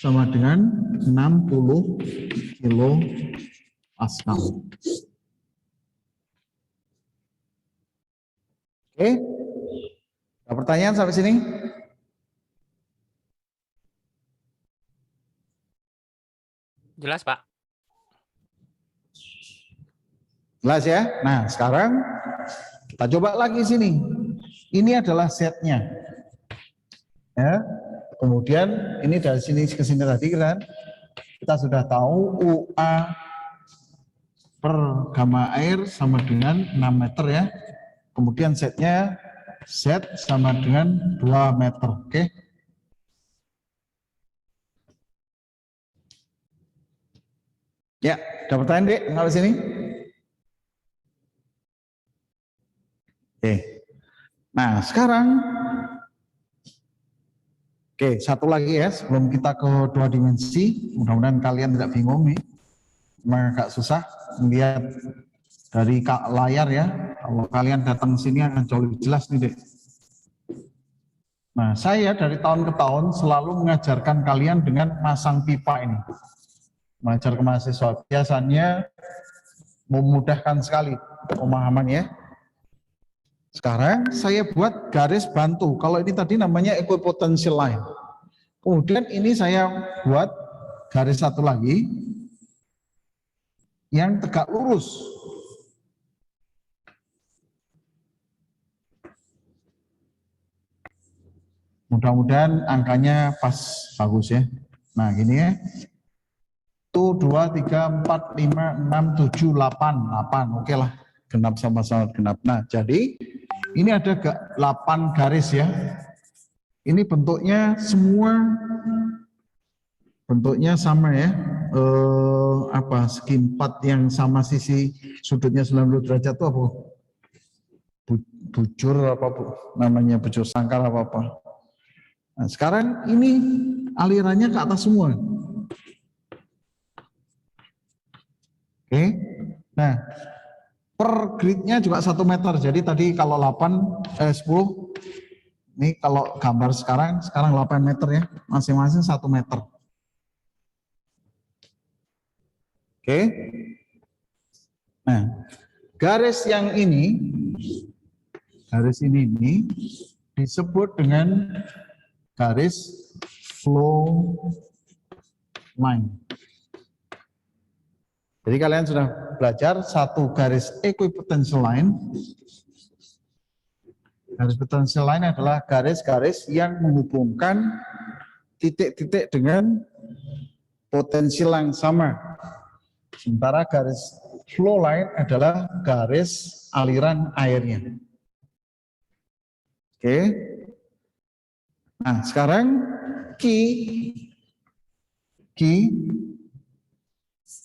sama dengan 60 kilo Pascal. Oke, ada pertanyaan sampai sini? Jelas, Pak. Jelas ya? Nah, sekarang kita coba lagi sini. Ini adalah setnya. Ya. Kemudian ini dari sini ke sini tadi kan kita sudah tahu UA per gamma air sama dengan 6 meter ya. Kemudian setnya Z sama dengan 2 meter. Oke. Ya, ada pertanyaan Dek, sampai sini? Oke. Nah, sekarang satu lagi ya, sebelum kita ke 2 dimensi, mudah-mudahan kalian tidak bingung nih. Memang agak susah melihat dari layar ya. Kalau kalian datang sini akan jauh lebih jelas nih, Dek. Nah, saya dari tahun ke tahun selalu mengajarkan kalian dengan masang pipa ini. Mengajar ke mahasiswa biasanya memudahkan sekali pemahaman ya. Sekarang saya buat garis bantu. Kalau ini tadi namanya equipotential line. Kemudian ini saya buat garis satu lagi yang tegak lurus. Mudah-mudahan angkanya pas, bagus ya. Nah gini ya. 1, 2, 3, 4, 5, 6, 7, 8. 8, oke lah. Genap sama-sama genap. Nah jadi ini ada 8 garis ya. Ini bentuknya semua bentuknya sama ya. Segi 4 yang sama sisi sudutnya 90 derajat itu apa? Bujur apa namanya, bujur sangkar apa? Nah, sekarang ini alirannya ke atas semua. Oke. Nah, per gridnya juga 1 meter. Jadi tadi kalau 10, ini kalau gambar sekarang 8 meter ya, masing-masing 1 meter. Oke. Nah, garis yang ini disebut dengan garis flow line. Jadi kalian sudah belajar satu garis equipotential line. Garis potential line adalah garis-garis yang menghubungkan titik-titik dengan potensial yang sama. Sementara garis flow line adalah garis aliran airnya. Oke. Nah, sekarang key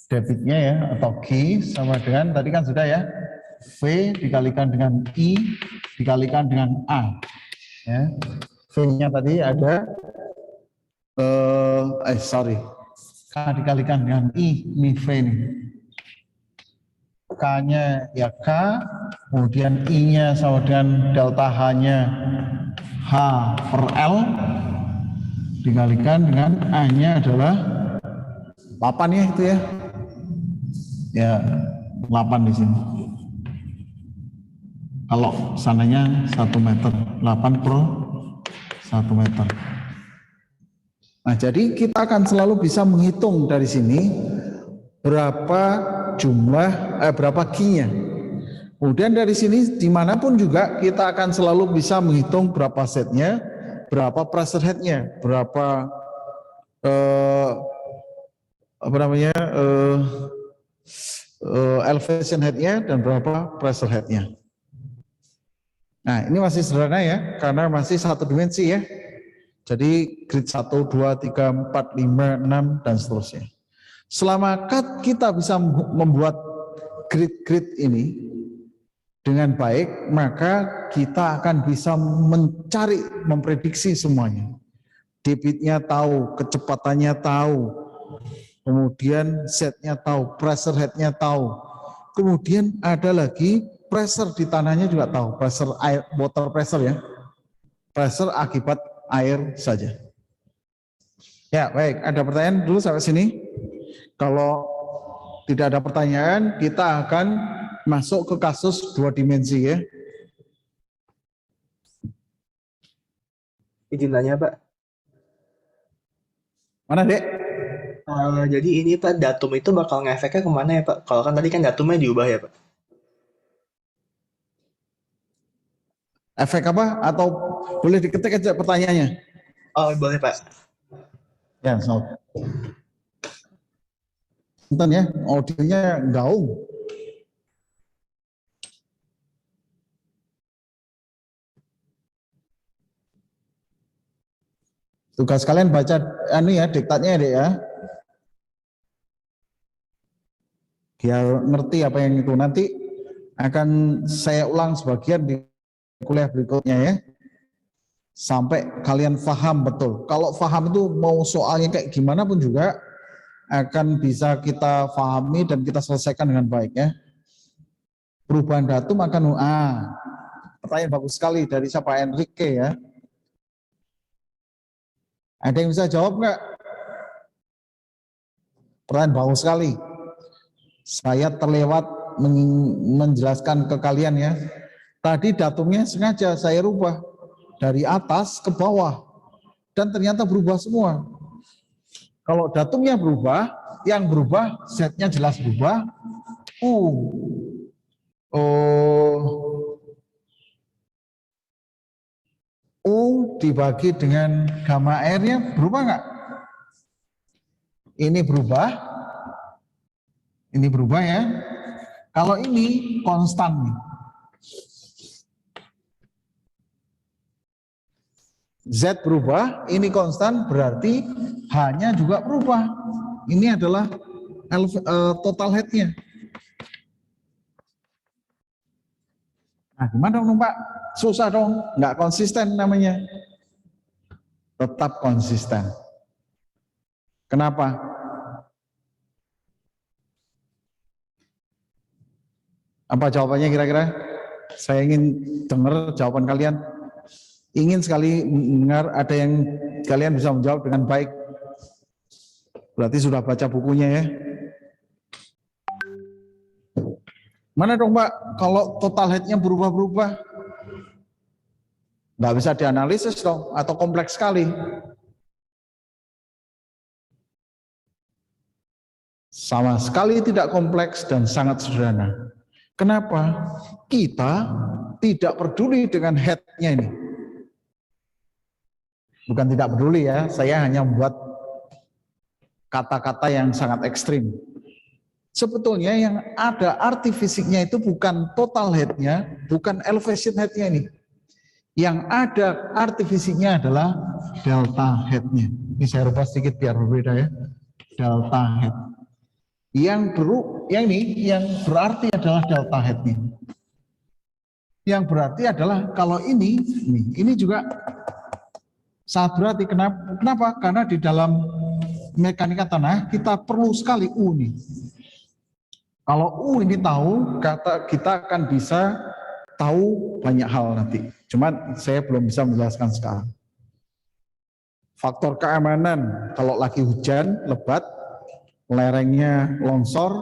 debitnya ya, atau Q sama dengan tadi kan sudah ya, V dikalikan dengan I dikalikan dengan A ya. V-nya tadi ada K dikalikan dengan I, ini V ini. K-nya ya K, kemudian I-nya sama dengan delta H-nya H per L dikalikan dengan A-nya adalah 8 ya itu ya. Ya 8 di sini. Kalau sananya 1 meter, 8 per 1 meter. Nah, jadi kita akan selalu bisa menghitung dari sini berapa berapa Q-nya. Kemudian dari sini dimanapun juga kita akan selalu bisa menghitung berapa setnya, berapa pressure head-nya, berapa elevation head-nya dan berapa pressure head-nya. Nah, ini masih sederhana ya, karena masih satu dimensi ya. Jadi grid 1, 2, 3, 4, 5, 6 dan seterusnya. Selama kita bisa membuat grid-grid ini dengan baik, maka kita akan bisa mencari, memprediksi semuanya. Debitnya tahu, kecepatannya tahu, kemudian setnya tahu, pressure headnya tahu. Kemudian ada lagi pressure di tanahnya juga tahu, pressure air, water pressure ya. Pressure akibat air saja. Ya, baik. Ada pertanyaan dulu sampai sini? Kalau tidak ada pertanyaan, kita akan masuk ke kasus 2 dimensi ya. Izin tanya, Pak. Mana, Dek? Jadi ini Pak, datum itu bakal ngefeknya kemana ya Pak? Kalau kan tadi kan datumnya diubah ya Pak? Efek apa? Atau boleh diketik aja pertanyaannya? Oh boleh Pak. Ya, so. Bentar ya, audionya gaung. Tugas kalian baca diktatnya Dek ya. Biar ngerti apa yang itu. Nanti akan saya ulang sebagian di kuliah berikutnya ya. Sampai kalian paham betul. Kalau paham itu mau soalnya kayak gimana pun juga akan bisa kita pahami dan kita selesaikan dengan baik ya. Perubahan datum akan pertanyaan bagus sekali dari siapa? Enrique ya. Ada yang bisa jawab nggak? Pertanyaan bagus sekali. Saya terlewat menjelaskan ke kalian ya. Tadi datumnya sengaja saya rubah dari atas ke bawah dan ternyata berubah semua. Kalau datumnya berubah, yang berubah setnya jelas berubah. U dibagi dengan gamma R-nya berubah nggak? Ini berubah. Ini berubah ya. Kalau ini konstan nih. Z berubah, ini konstan berarti H H-nya juga berubah. Ini adalah total head-nya. Nah, gimana dong Pak? Susah dong, nggak konsisten namanya. Tetap konsisten. Kenapa? Apa jawabannya kira-kira? Saya ingin dengar jawaban kalian. Ingin sekali mendengar ada yang kalian bisa menjawab dengan baik. Berarti sudah baca bukunya ya. Mana dong Pak, kalau total head-nya berubah-berubah? Nggak bisa dianalisis dong, atau kompleks sekali. Sama sekali tidak kompleks dan sangat sederhana. Kenapa? Kita tidak peduli dengan head-nya ini. Bukan tidak peduli ya, saya hanya membuat kata-kata yang sangat ekstrim. Sebetulnya yang ada arti fisiknya itu bukan total head-nya, bukan elevation head-nya ini. Yang ada arti fisiknya adalah delta head-nya. Ini saya rubah sedikit biar berbeda ya. Delta head. Yang berarti adalah delta head-nya. Yang berarti adalah kalau ini juga sangat berarti. Kenapa? Karena di dalam mekanika tanah kita perlu sekali U nih. Kalau U ini tahu, kita akan bisa tahu banyak hal nanti. Cuman saya belum bisa menjelaskan sekarang. Faktor keamanan, kalau lagi hujan, lebat, lerengnya longsor,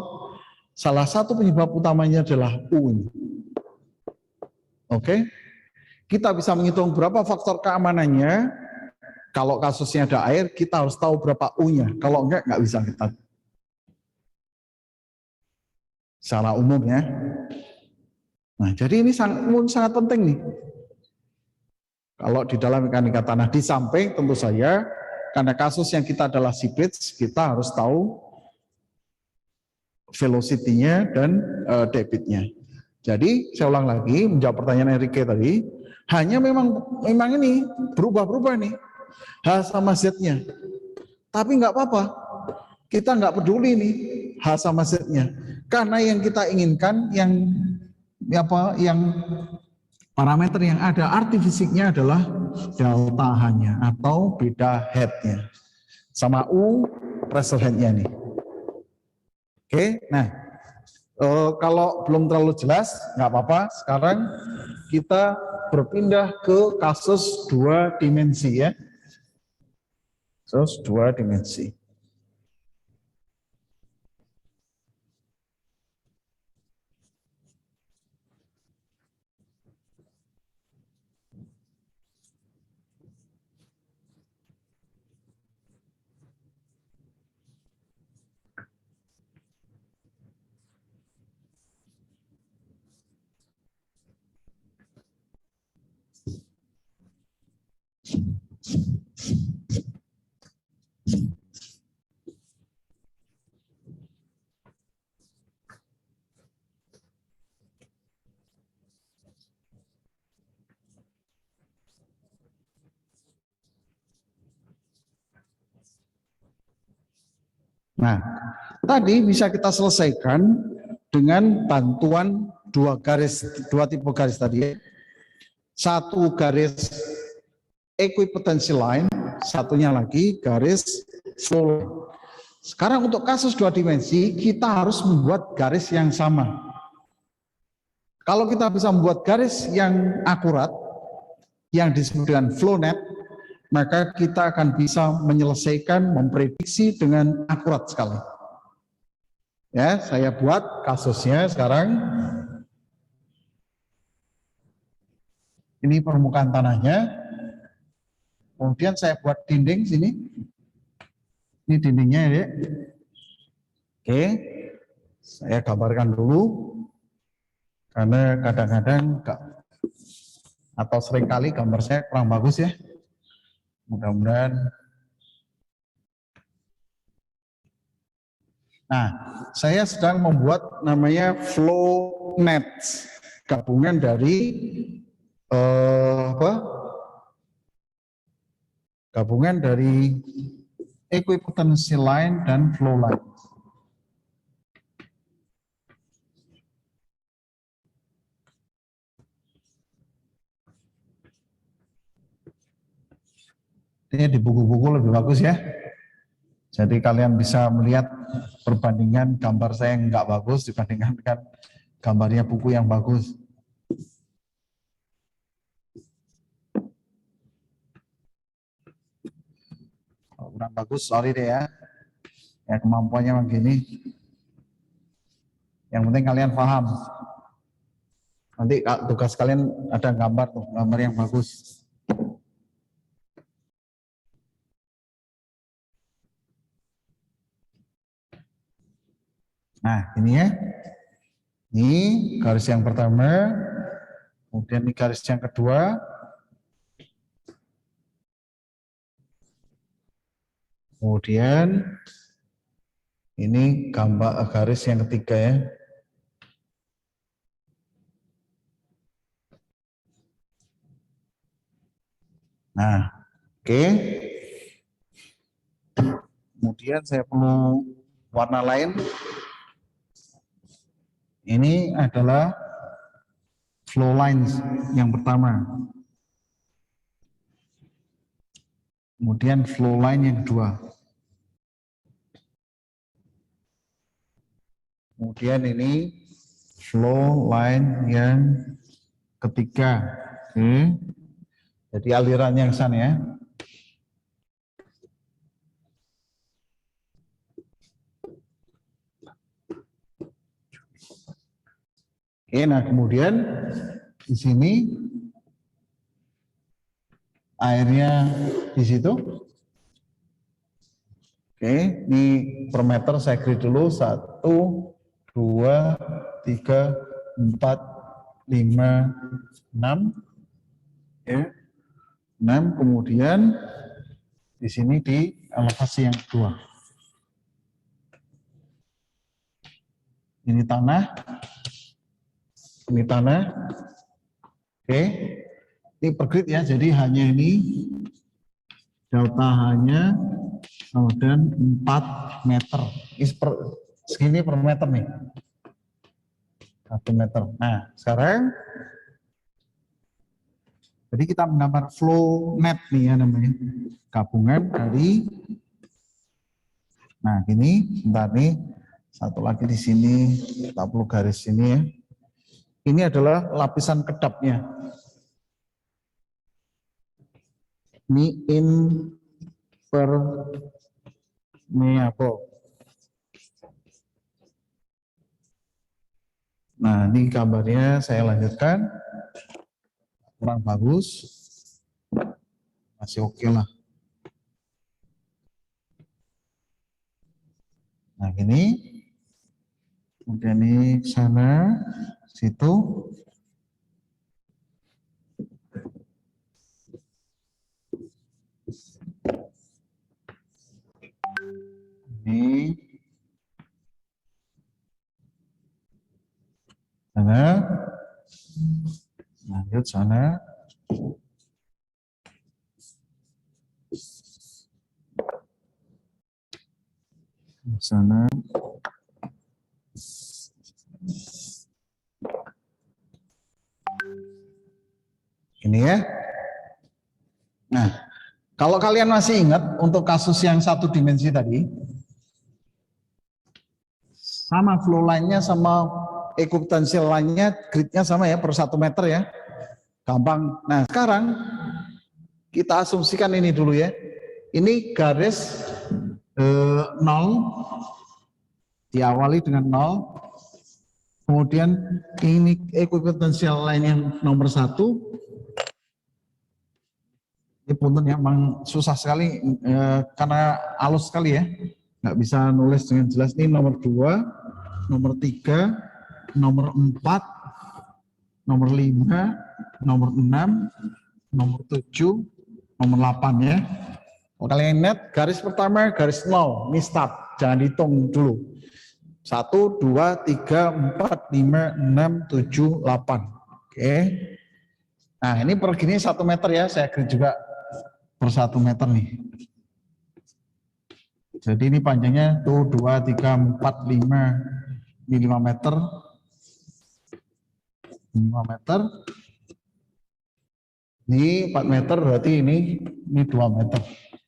salah satu penyebab utamanya adalah U ini. Oke? Kita bisa menghitung berapa faktor keamanannya. Kalau kasusnya ada air, kita harus tahu berapa U-nya. Kalau enggak bisa kita. Secara umum ya. Nah, jadi ini sangat penting nih. Kalau di dalam mekanika tanah, di samping tentu saja karena kasus yang kita adalah sea bridge, kita harus tahu velocity-nya dan debitnya. Jadi saya ulang lagi menjawab pertanyaan Enrique tadi, hanya memang ini berubah-berubah nih H sama Z-nya. Tapi nggak apa-apa, kita nggak peduli nih H sama Z-nya. Karena yang kita inginkan, yang parameter yang ada arti fisiknya adalah delta H-nya atau beda head-nya. Sama U pressure head-nya nih. Oke, nah kalau belum terlalu jelas, nggak apa-apa. Sekarang kita berpindah ke kasus 2 dimensi ya. Kasus 2 dimensi. Nah, tadi bisa kita selesaikan dengan bantuan dua tipe garis tadi ya. Satu garis equipotency line, satunya lagi garis flow. Sekarang untuk kasus 2 dimensi, kita harus membuat garis yang sama. Kalau kita bisa membuat garis yang akurat, yang disebut dengan flow net, maka kita akan bisa menyelesaikan, memprediksi dengan akurat sekali. Ya, saya buat kasusnya sekarang. Ini permukaan tanahnya. Kemudian saya buat dinding sini. Ini dindingnya ya. Oke. Saya gambarkan dulu. Karena kadang-kadang atau seringkali gambar saya kurang bagus ya. Mudah-mudahan. Nah, saya sedang membuat namanya flow net, gabungan dari gabungan dari equipotency line dan flow line. Ini di buku-buku lebih bagus ya. Jadi kalian bisa melihat perbandingan gambar saya yang nggak bagus dibandingkan dengan gambarnya buku yang bagus. Kalau kurang bagus, sorry deh ya. Ya kemampuannya begini. Yang penting kalian paham. Nanti tugas kalian ada gambar tuh, gambar yang bagus. Nah, ini ya. Ini garis yang pertama, kemudian ini garis yang kedua. Kemudian ini gambar garis yang ketiga ya. Nah, oke. Kemudian saya perlu warna lain. Ini adalah flow lines yang pertama. Kemudian flow line yang kedua. Kemudian ini flow line yang ketiga. Oke. Jadi alirannya yang sana ya. Oke, nah kemudian di sini airnya di situ. Oke, ini per meter saya grid dulu 1, 2, 3, 4, 5, 6. Ya. 6, kemudian di sini di elevasi yang kedua. Ini tanah. Ini tanah. Oke. Ini per grid ya, jadi hanya ini delta hanya kemudian 4 meter. Ini segini per meter nih. 1 meter. Nah, sekarang jadi kita menggambar flow net nih ya namanya. Gabungan dari nah ini bentar nih. Satu lagi di sini, kita perlu garis sini ya. Ini adalah lapisan kedapnya. Ini impermeable. Nah, ini gambarnya saya lanjutkan. Kurang bagus. Masih oke lah. Nah, ini. Kemudian ini sana, situ. Ini sana, lanjut sana, sana, ini ya. Nah, kalau kalian masih ingat untuk kasus yang satu dimensi tadi, sama flow line-nya sama equipotensial line-nya, grid-nya sama ya per 1 meter ya. Gampang. Nah, sekarang kita asumsikan ini dulu ya. Ini garis 0 diawali dengan 0. Kemudian ini equipotensial line yang nomor 1. Ini punten ya, memang susah sekali karena halus sekali ya. Nggak bisa nulis dengan jelas. Ini nomor 2, nomor 3, nomor 4, nomor 5, nomor 6, nomor 7, nomor 8 ya. Kalau kalian lihat garis pertama garis 0, ini start, jangan dihitung dulu. 1, 2, 3, 4, 5, 6, 7, 8. Oke. Nah ini per gini 1 meter ya, saya grid juga per 1 meter nih. Jadi ini panjangnya tuh 2, 3, 4, 5 meter. 5 meter. Ini 4 meter, berarti ini 2 meter.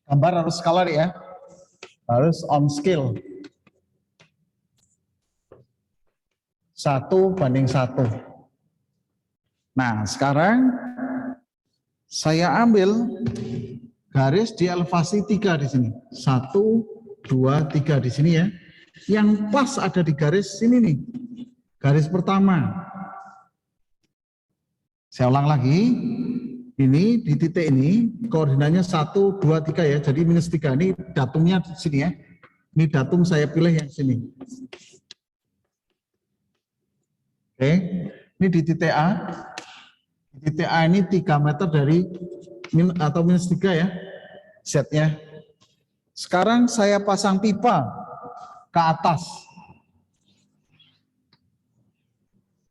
Gambar harus skala ya. Harus on scale. 1:1. Nah, sekarang saya ambil garis di elevasi 3 di sini. 1, 2, 3 di sini ya. Yang pas ada di garis sini nih. Garis pertama. Saya ulang lagi. Ini di titik ini koordinatnya 1, 2, 3 ya. Jadi -3 ini datumnya di sini ya. Ini datum saya pilih yang sini. Oke. Ini di titik A. Di titik A ini 3 meter dari atau -3 ya. Setnya. Sekarang saya pasang pipa ke atas.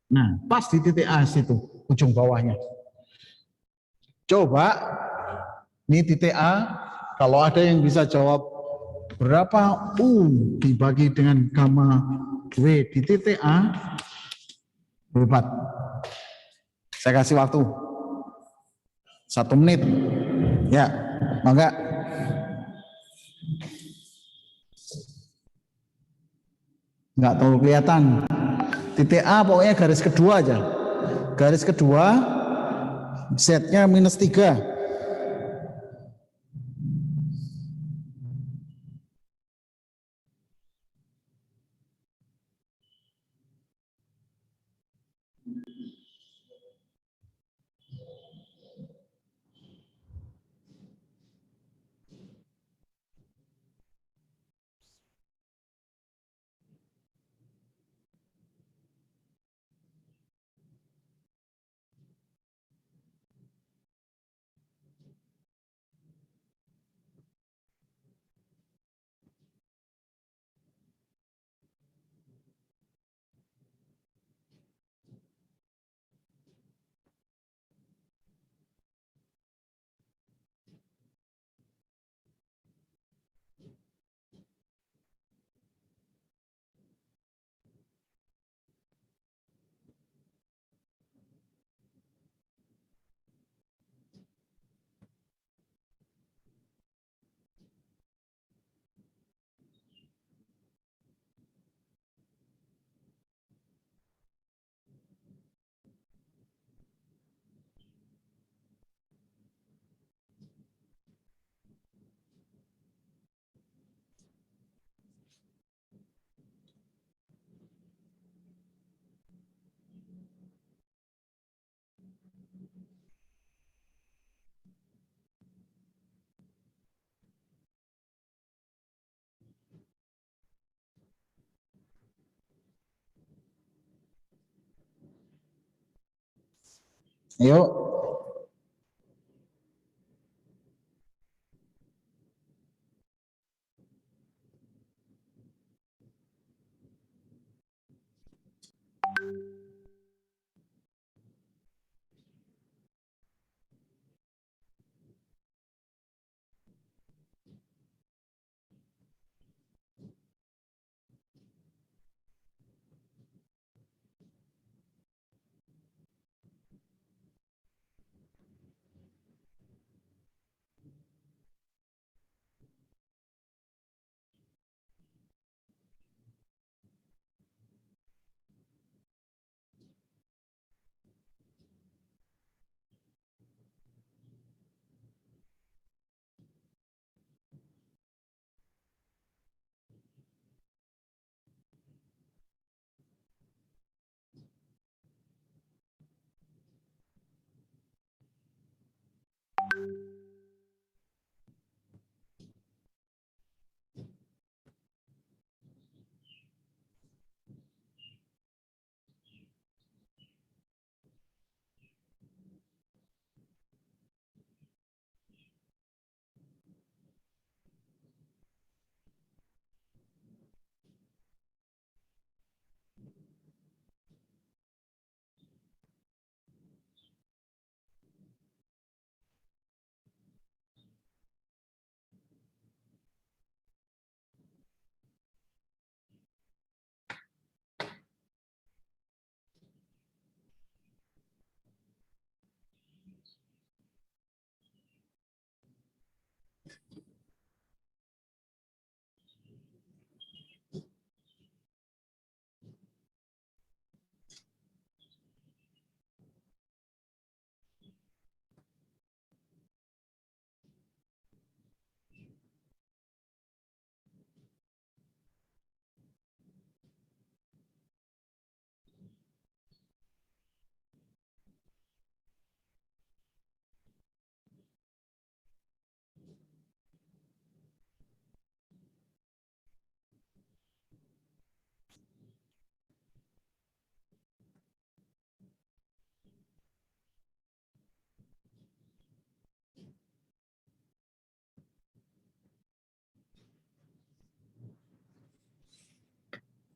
Nah, pas di titik A situ, ujung bawahnya. Coba, ini titik A, kalau ada yang bisa jawab berapa U dibagi dengan gamma W di titik A, hebat. Saya kasih waktu 1 menit. Ya, mangga. Nggak terlalu kelihatan. Titik A pokoknya garis kedua aja. Garis kedua, Z-nya -3. Yuk.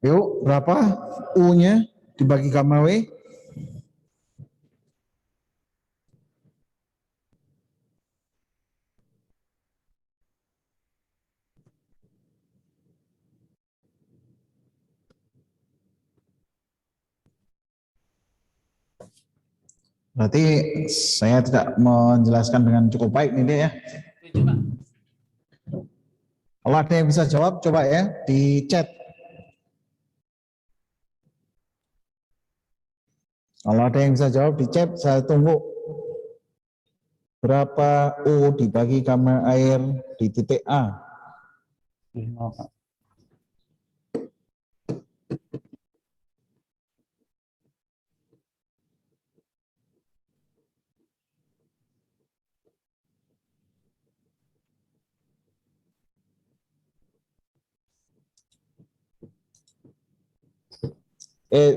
Yuk, berapa U-nya dibagi gamma W? Berarti saya tidak menjelaskan dengan cukup baik nih, Dek, ya. 7, Pak. Kalau ada yang bisa jawab, coba ya di chat. Kalau ada yang bisa jawab di chat, saya tunggu. Berapa U dibagi gamma air di titik A? 5, Pak.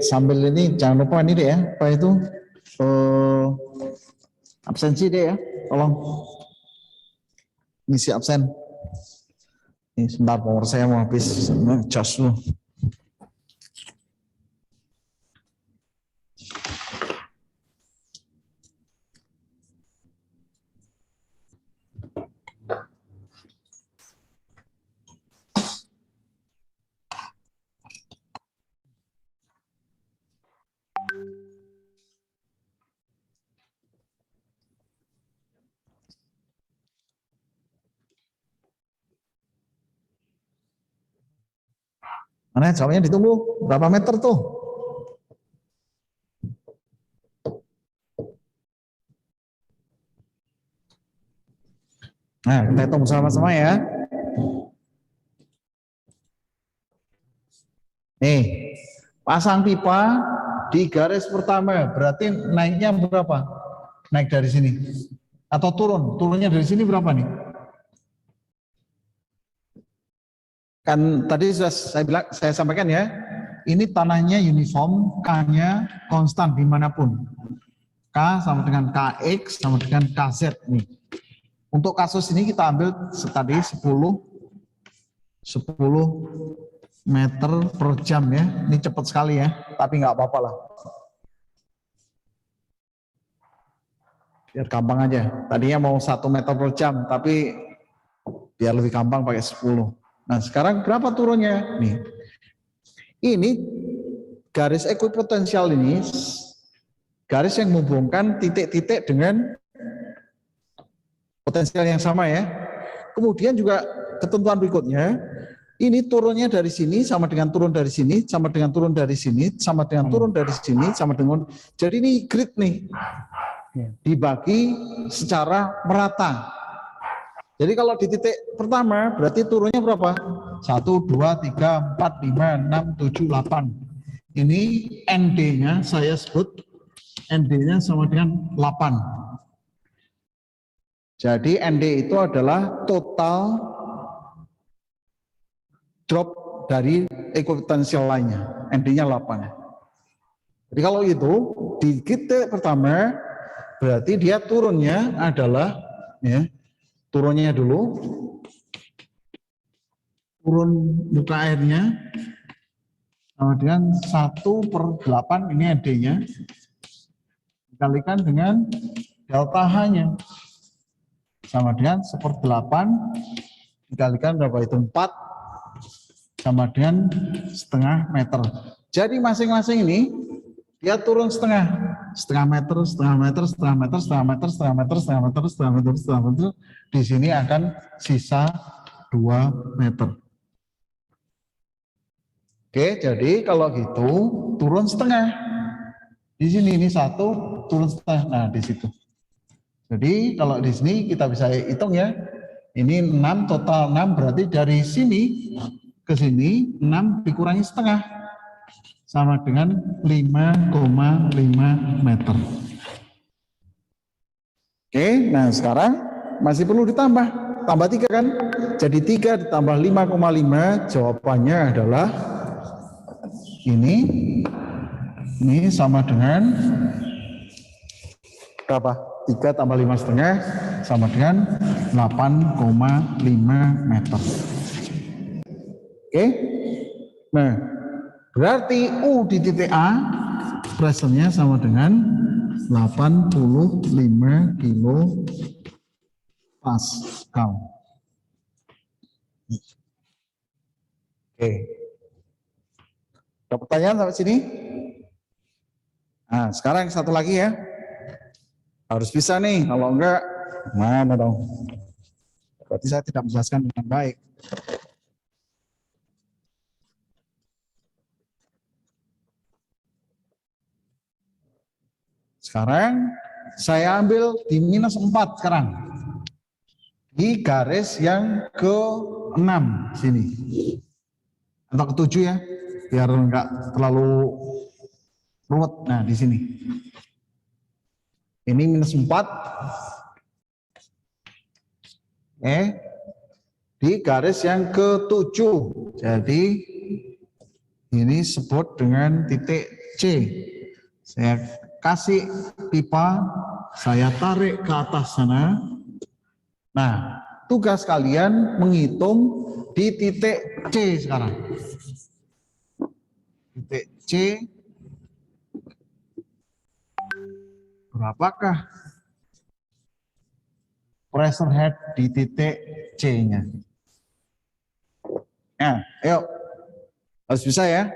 Sambil ini jangan lupa ini deh ya, apa itu absensi deh ya, tolong ngisi absen. Ini sebentar power saya mau habis, ngecas dulu. Mana jawabnya ditunggu, berapa meter tuh? Nah, kita hitung sama-sama ya. Nih, pasang pipa di garis pertama, berarti naiknya berapa? Naik dari sini. Atau turun? Turunnya dari sini berapa nih? Kan tadi sudah saya sampaikan ya, ini tanahnya uniform, K-nya konstan dimanapun. K sama dengan KX sama dengan KZ nih. Untuk kasus ini kita ambil tadi 10 meter per jam ya. Ini cepat sekali ya, tapi nggak apa-apa lah. Biar gampang aja. Tadinya mau 1 meter per jam, tapi biar lebih gampang pakai 10. Nah sekarang berapa turunnya? Nih, ini garis ekuipotensial ini, garis yang menghubungkan titik-titik dengan potensial yang sama ya. Kemudian juga ketentuan berikutnya, ini turunnya dari sini sama dengan turun dari sini, sama dengan turun dari sini, sama dengan turun dari sini, sama dengan, jadi ini grid nih, dibagi secara merata. Jadi kalau di titik pertama berarti turunnya berapa? 1, 2, 3, 4, 5, 6, 7, 8. Ini ND-nya saya sebut ND-nya sama dengan 8. Jadi ND itu adalah total drop dari ekuipotensial lainnya. ND-nya 8. Jadi kalau itu di titik pertama berarti dia turunnya adalah ya, turunnya dulu, turun muka airnya sama dengan 1/8 ini ND-nya dikalikan dengan delta H-nya sama dengan 1/8 dikalikan berapa itu 4 sama dengan setengah meter. Jadi masing-masing ini dia turun setengah meter, setengah meter, setengah meter, setengah meter, setengah meter, setengah meter, setengah meter, setengah meter. Di sini akan sisa 2 meter. Oke, jadi kalau gitu turun setengah. Di sini ini 1 turun setengah. Nah, di situ. Jadi kalau di sini kita bisa hitung ya. Ini 6 total 6 berarti dari sini ke sini 6 dikurangi setengah. Sama dengan 5,5 meter. Oke, nah sekarang masih perlu ditambah. Tambah 3 kan? Jadi 3 ditambah 5,5 jawabannya adalah ini sama dengan berapa? 3 tambah 5,5 sama dengan 8,5 meter. Oke? Nah, Berarti U di titik A pressure-nya sama dengan 85 kilo Pascal. Oke. Ada pertanyaan sampai sini? Nah, sekarang satu lagi ya. Harus bisa nih, kalau enggak mana dong? Berarti saya tidak menjelaskan dengan baik. Sekarang saya ambil di minus 4 sekarang. Di garis yang ke-6 sini. Atau ke-7 ya, biar enggak terlalu ruwet. Nah, di sini. Ini minus 4. Di garis yang ke-7. Jadi ini sebut dengan titik C. Saya kasih pipa, saya tarik ke atas sana. Nah, tugas kalian menghitung di titik C sekarang. Titik C. Berapakah pressure head di titik C-nya? Nah, ayo. Harus bisa ya.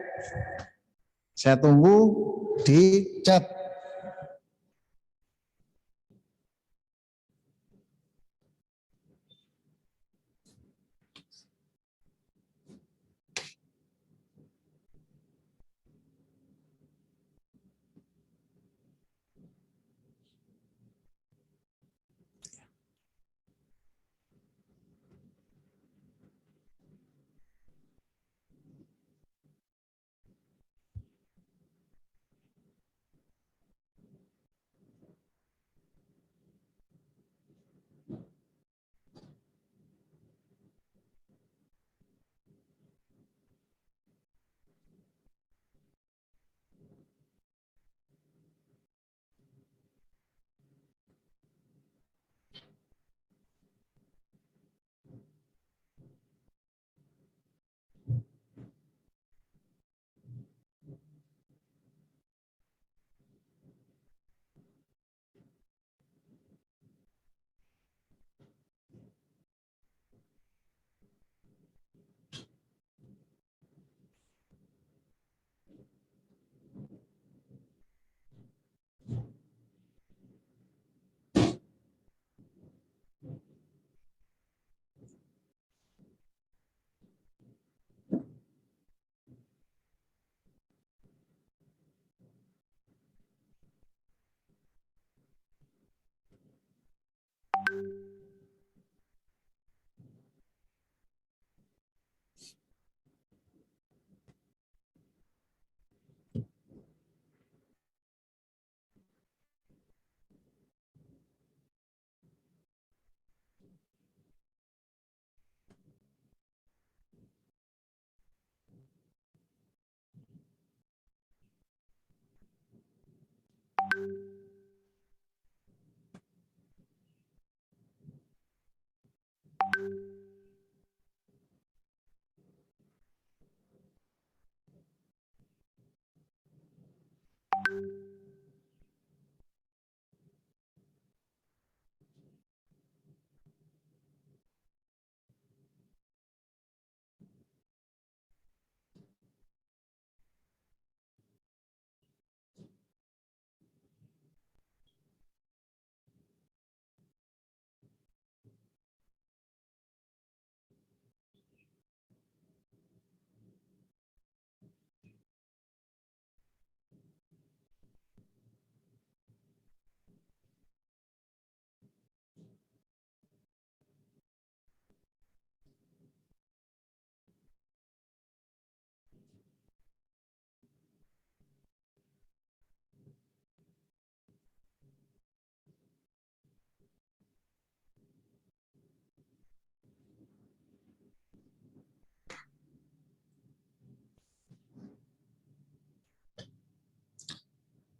Saya tunggu di chat.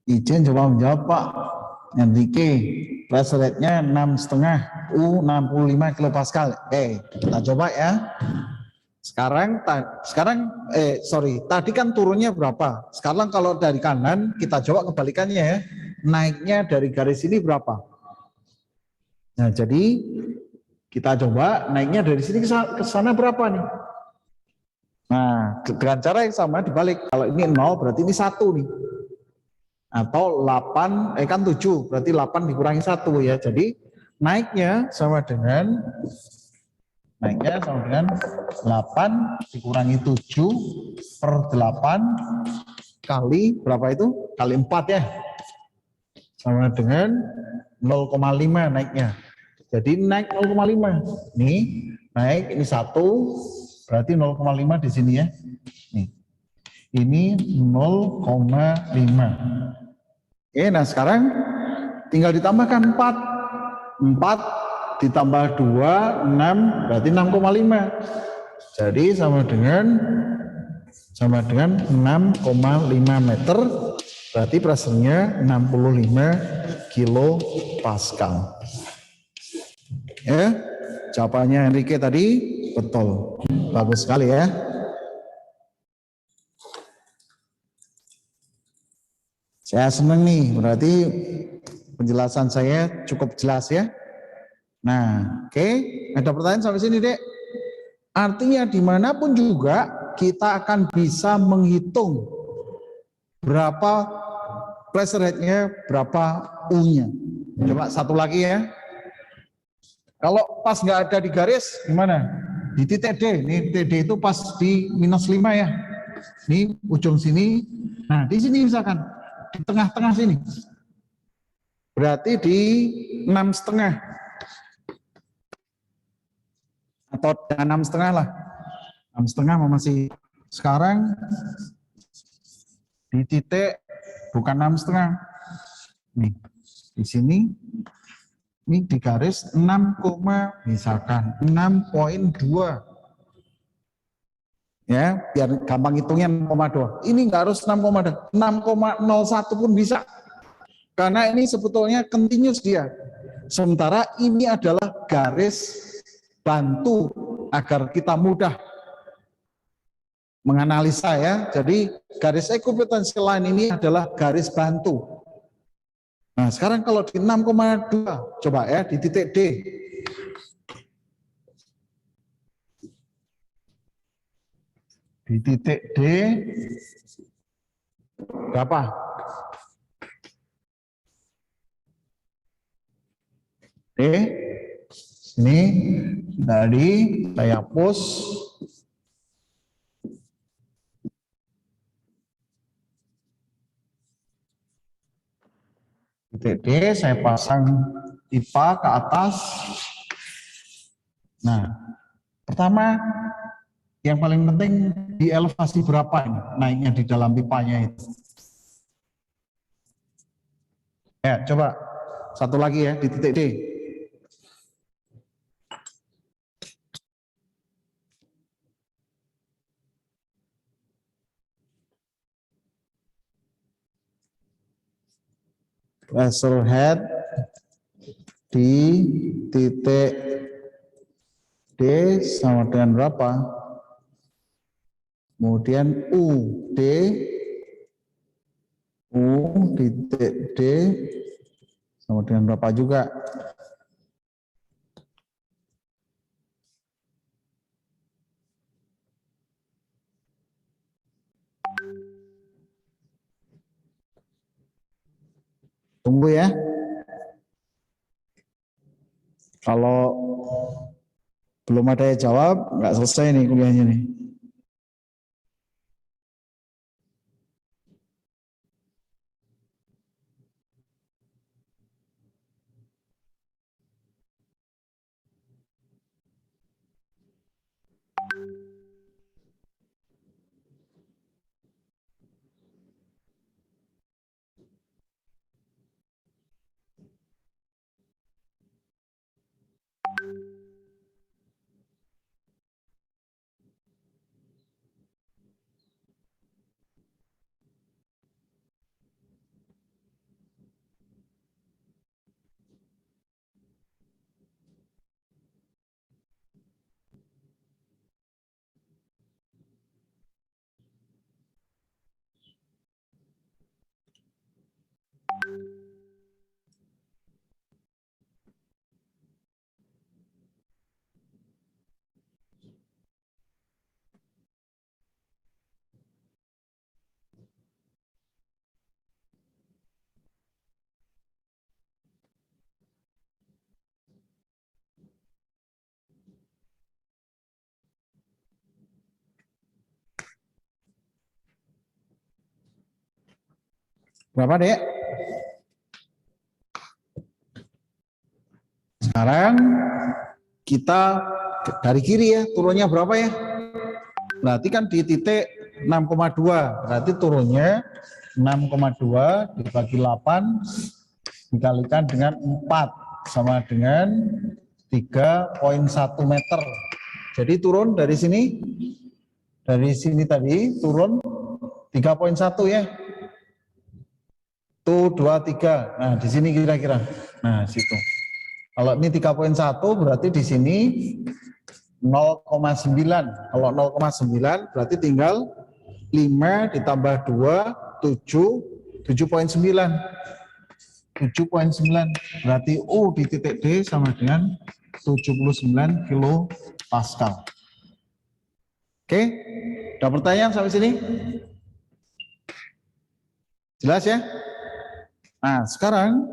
Ijen coba menjawab Pak Enrique, pressure rate-nya 6,5 U 65 kilopascal. Oke, kita coba ya. Tadi kan turunnya berapa? Sekarang kalau dari kanan kita coba kebalikannya ya. Naiknya dari garis ini berapa? Nah, jadi kita coba naiknya dari sini ke sana berapa nih? Nah, dengan cara yang sama dibalik. Kalau ini 0 berarti ini 1 nih. Atau 8, kan 7, berarti 8 dikurangi 1 ya. Jadi naiknya sama dengan 8 dikurangi 7 per 8 kali berapa itu? Kali 4 ya. Sama dengan 0,5 naiknya. Jadi naik 0,5. Nih, naik ini 1 berarti 0,5 di sini ya. Nih. Ini 0,5. Oke, nah sekarang tinggal ditambahkan 4. 4 ditambah 2, 6, berarti 6,5. Jadi sama dengan 6,5 meter, berarti pressure-nya 65 kilo Pascal. Ya, jawabannya Enrique tadi betul. Bagus sekali ya. Saya senang nih, berarti penjelasan saya cukup jelas ya. Nah, oke. Ada pertanyaan sampai sini, Dek? Artinya dimanapun juga kita akan bisa menghitung berapa pressure head-nya, berapa U-nya. Coba satu lagi ya. Kalau pas nggak ada di garis, gimana? Di titik D, ini TD itu pas di -5 ya. Ini ujung sini. Nah, di sini misalkan di tengah-tengah sini. Berarti di 6,5. Atau 6,5 lah. 6,5 masih. Sekarang di titik bukan 6,5. Nih, di sini. Ini di garis 6, misalkan 6,2. Ya, biar gampang hitungnya 6,2. Ini nggak harus 6,2. 6,01 pun bisa. Karena ini sebetulnya continuous dia. Sementara ini adalah garis bantu agar kita mudah menganalisa ya. Jadi garis equipotential line ini adalah garis bantu. Nah, sekarang kalau di 6,2, coba ya di titik D. Di titik D, berapa? D, ini tadi saya hapus. Titik D saya pasang pipa ke atas. Nah, pertama yang paling penting di elevasi berapa ini naiknya di dalam pipanya itu. Ya, coba satu lagi ya di titik D. Pressure head di titik D sama dengan berapa? Kemudian U di titik D sama dengan berapa juga? Tunggu ya. Kalau belum ada yang jawab, nggak selesai nih kuliahnya nih. Berapa, Dek? Sekarang kita dari kiri ya, turunnya berapa ya? Berarti kan di titik 6,2, berarti turunnya 6,2 dibagi 8 dikalikan dengan 4 sama dengan 3,1 meter. Jadi turun dari sini tadi turun 3,1 ya. Tuh 2, 3. Nah, di sini kira-kira. Nah, situ. Kalau ini 3,1 berarti di sini 0,9. Kalau 0,9 berarti tinggal 5 ditambah 2, 7,9. 7,9 berarti U di titik D sama dengan 79 kilo Pascal. Oke, ada pertanyaan sampai sini? Jelas ya? Nah, sekarang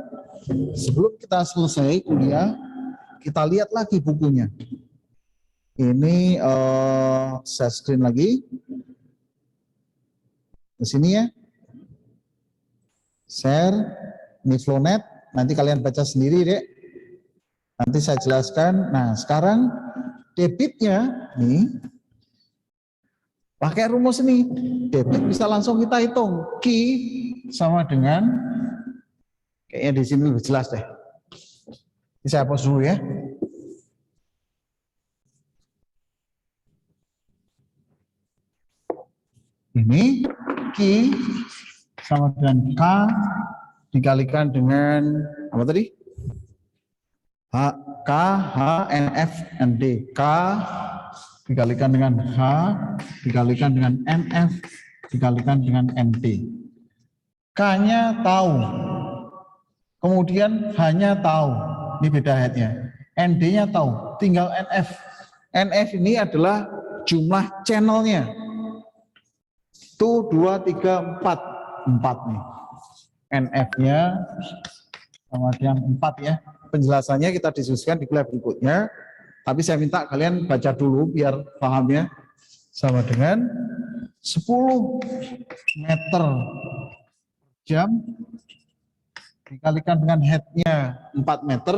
sebelum kita selesai kuliah, kita lihat lagi bukunya. Ini share screen lagi. Di sini ya. Share, ini Flownet. Nanti kalian baca sendiri, Dek. Nanti saya jelaskan. Nah, sekarang debitnya nih pakai rumus ini. Debit bisa langsung kita hitung. Q sama dengan, kayaknya di sini lebih jelas deh. Ini saya hapus dulu ya. Ini Q sama dengan K dikalikan dengan apa tadi? K, H, N, F, N, D. K dikalikan dengan H dikalikan dengan NF dikalikan dengan ND. K-nya tahu. Kemudian H-nya tahu. Ini beda headnya. ND-nya tahu. Tinggal NF. NF ini adalah jumlah channelnya. 1, 2, 3, 4. 4 nih. NF-nya sama dengan 4 ya. Penjelasannya kita diskusikan di kuliah berikutnya. Tapi saya minta kalian baca dulu biar paham ya. Sama dengan 10 meter jam dikalikan dengan headnya 4 meter.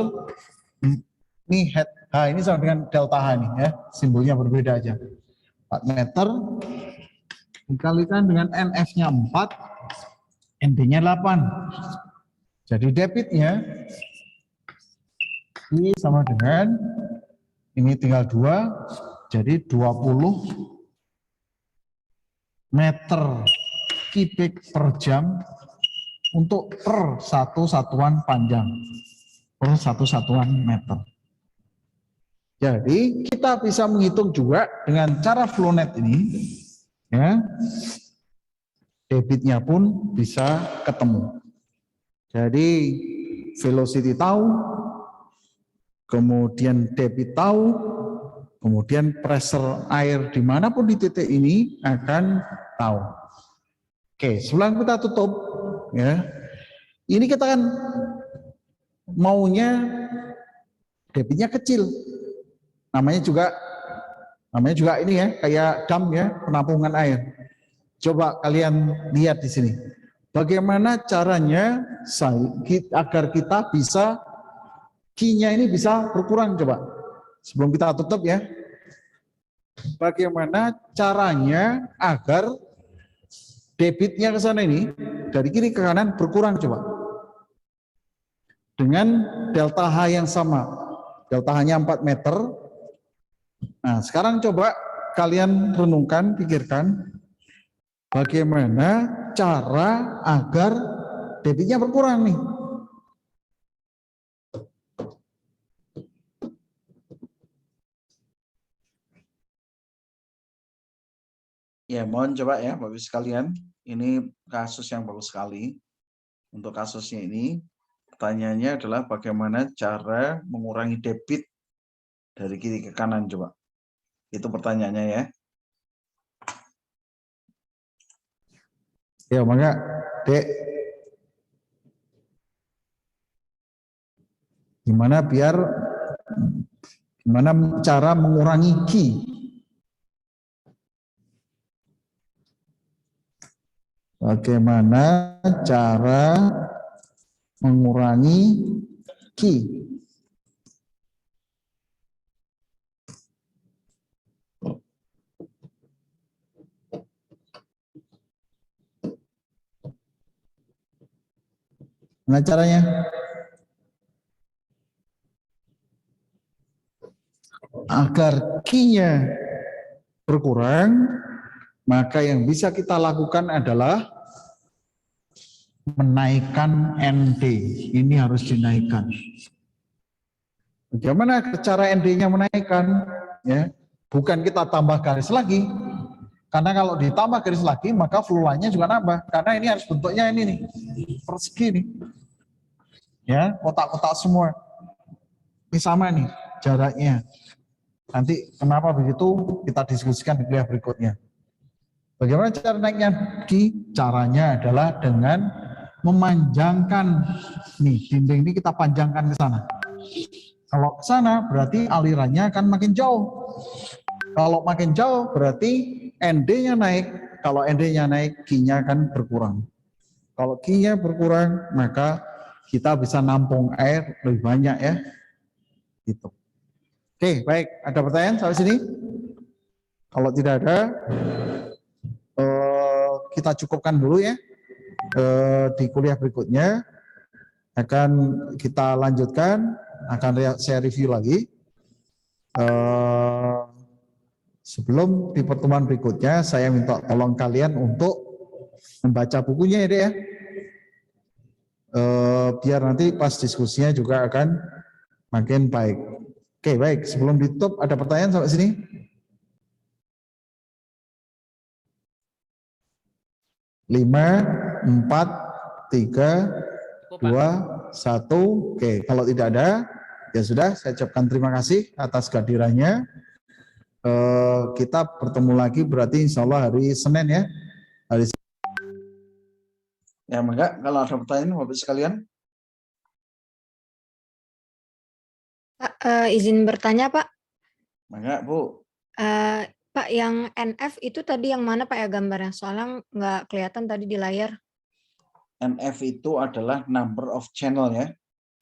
Ini head H ini sama dengan delta H ini ya. Simbolnya berbeda aja. 4 meter dikalikan dengan NF-nya 4, ND-nya 8. Jadi debitnya ini sama dengan ini tinggal 2, jadi 20 meter kubik per jam untuk per satu satuan panjang, per satu satuan meter. Jadi kita bisa menghitung juga dengan cara Flownet ini, ya, debitnya pun bisa ketemu. Jadi velocity tahu, kemudian debit tahu, kemudian pressure air dimanapun di titik ini akan tahu. Oke, sebelum kita tutup, ya, ini kita kan maunya debitnya kecil, namanya juga ini ya, kayak dam ya, penampungan air. Coba kalian lihat di sini, bagaimana caranya agar kita bisa Q-nya ini bisa berkurang, coba. Sebelum kita tutup ya. Bagaimana caranya agar debitnya ke sana ini, dari kiri ke kanan berkurang, coba. Dengan delta H yang sama. Delta H-nya 4 meter. Nah, sekarang coba kalian renungkan, pikirkan. Bagaimana cara agar debitnya berkurang nih. Ya, mohon coba ya Bapak Ibu sekalian. Ini kasus yang bagus sekali. Untuk kasusnya ini, pertanyaannya adalah bagaimana cara mengurangi debit dari kiri ke kanan, coba. Itu pertanyaannya ya. Ya, maka Dek, gimana cara mengurangi Q? bagaimana cara mengurangi Qi. Nah caranya? Agar Qi-nya berkurang, maka yang bisa kita lakukan adalah menaikkan ND. Ini harus dinaikkan. Bagaimana cara ND-nya menaikkan? Ya, bukan kita tambah garis lagi. Karena kalau ditambah garis lagi, maka flow line-nya juga nambah. Karena ini harus bentuknya ini nih, persegi nih. Ya, kotak-kotak semua. Ini sama nih jaraknya. Nanti kenapa begitu kita diskusikan di kuliah berikutnya. Bagaimana cara naiknya? Caranya adalah dengan memanjangkan nih dinding ini kita panjangkan ke sana. Kalau ke sana berarti alirannya akan makin jauh. Kalau makin jauh berarti ND-nya naik. Kalau ND-nya naik, Q-nya akan berkurang. Kalau Q-nya berkurang, maka kita bisa nampung air lebih banyak ya. Gitu. Oke, baik. Ada pertanyaan sampai sini? Kalau tidak ada, kita cukupkan dulu ya. Di kuliah berikutnya akan kita lanjutkan, akan saya review lagi. Sebelum di pertemuan berikutnya, saya minta tolong kalian untuk membaca bukunya ya, Dek, ya. Biar nanti pas diskusinya juga akan makin baik. Oke, baik. Sebelum ditutup, ada pertanyaan sampai sini? Lima, 4, 3, 2, 1. Oke, kalau tidak ada, ya sudah. Saya ucapkan terima kasih atas kehadirannya. Kita bertemu lagi berarti insya Allah hari Senin ya. Hari Senin. Ya, enggak, kalau ada pertanyaan Bapak sekalian. Pak, izin bertanya Pak. Enggak, Bu. Pak, yang NF itu tadi yang mana Pak ya gambarnya? Soalnya nggak kelihatan tadi di layar. NF itu adalah number of channel ya.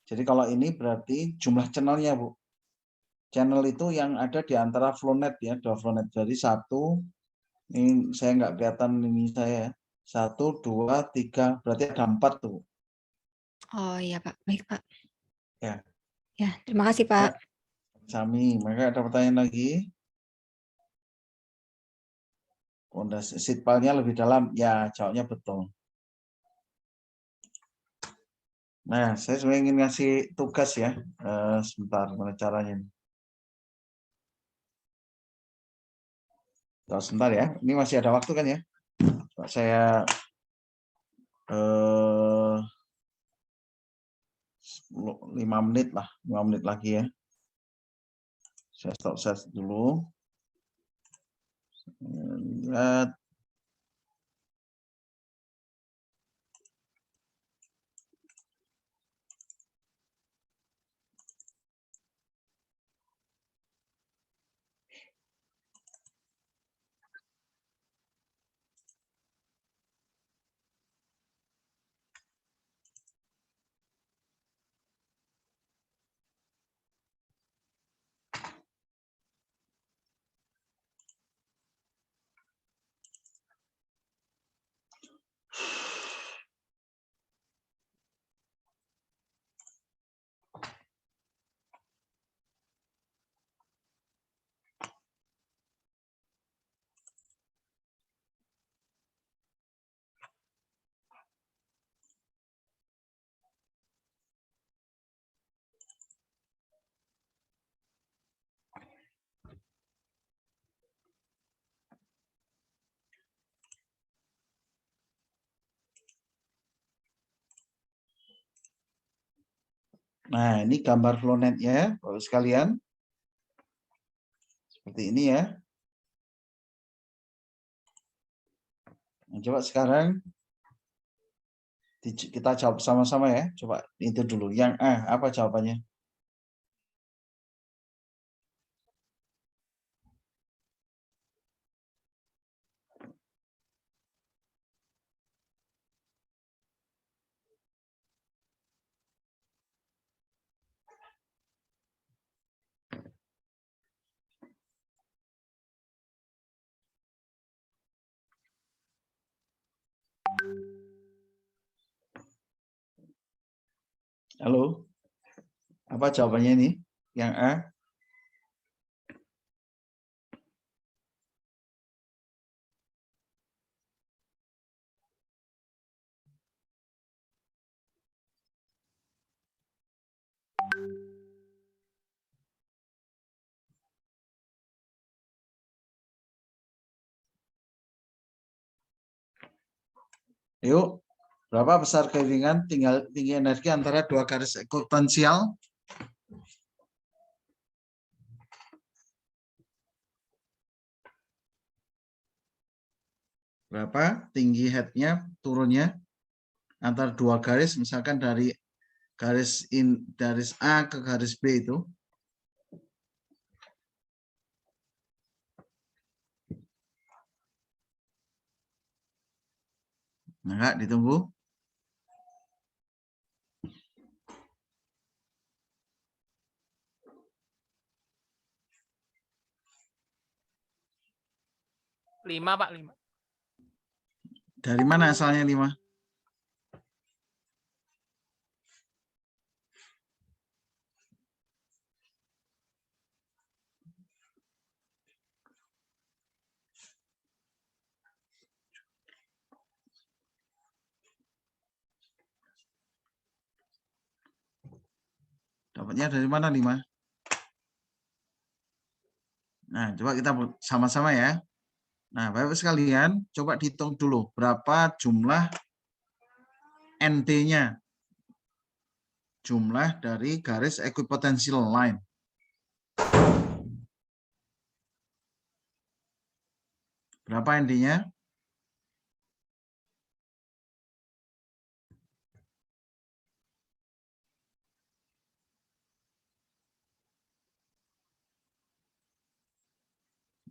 Jadi kalau ini berarti jumlah channelnya, Bu. Channel itu yang ada di antara flownet ya, dua flownet. Jadi satu, ini saya nggak kelihatan ini saya. 1, 2, 3, berarti ada 4 tuh. Oh iya Pak, baik Pak. Ya. Ya, terima kasih Pak. Ya. Sami, maka ada pertanyaan lagi? Pondasi sitpalnya lebih dalam, ya jawabnya betul. Nah, saya sebenarnya ingin ngasih tugas ya, sebentar, mana caranya? Sebentar ya, ini masih ada waktu kan ya? Coba saya 5 menit lah, 5 menit lagi ya. Saya stop set dulu. Lihat. Nah, ini gambar flownet-nya, Bapak sekalian. Seperti ini ya. Nah, coba sekarang kita jawab sama-sama ya. Coba itu dulu. Yang A, apa jawabannya? Halo, apa jawabannya ini? Yang A? Yuk, berapa besar keiringan tinggi energi antara dua garis ekuipotensial? Berapa tinggi headnya turunnya antara dua garis, misalkan dari garis A ke garis B itu? Enggak, ditunggu. Lima, Pak, 5. Dari mana asalnya 5? Dapatnya dari mana 5? Nah, coba kita sama-sama ya. Nah, Bapak sekalian, coba dihitung dulu berapa jumlah ND-nya. Jumlah dari garis equipotential line. Berapa ND-nya?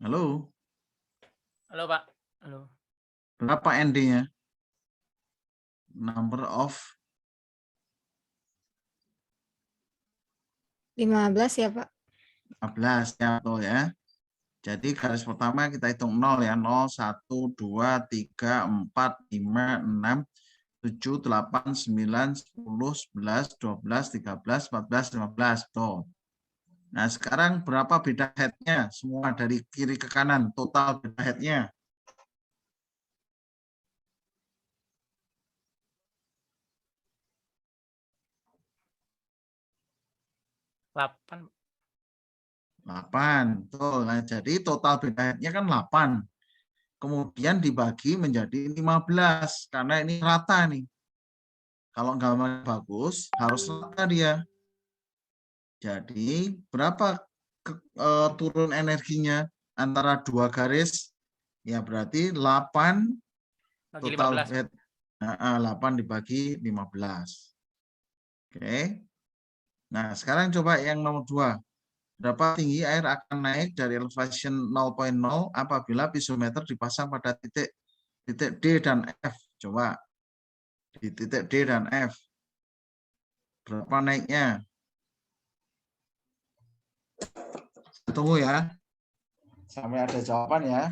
Halo? Halo, Pak. Halo. Berapa ND-nya? Number of 15 ya, Pak. 15 ya, betul ya. Jadi garis pertama kita hitung 0 ya. 0, 1, 2, 3, 4, 5, 6, 7, 8, 9, 10, 11, 12, 13, 14, 15. Tuh. Nah, sekarang berapa beda head-nya? Semua dari kiri ke kanan, total beda head-nya. Delapan. 8. Tuh. Nah, jadi total beda head-nya kan 8. Kemudian dibagi menjadi 15 karena ini rata nih. Kalau gambar bagus harus rata dia. Jadi berapa turun energinya antara dua garis? Ya berarti 8 Bagi total 15. head. 8 dibagi 15. Oke. Nah, sekarang coba yang nomor 2. Berapa tinggi air akan naik dari elevation 0.0 apabila pisometer dipasang pada titik D dan F? Coba di titik D dan F. Berapa naiknya? Tunggu ya. Sampai ada jawaban ya.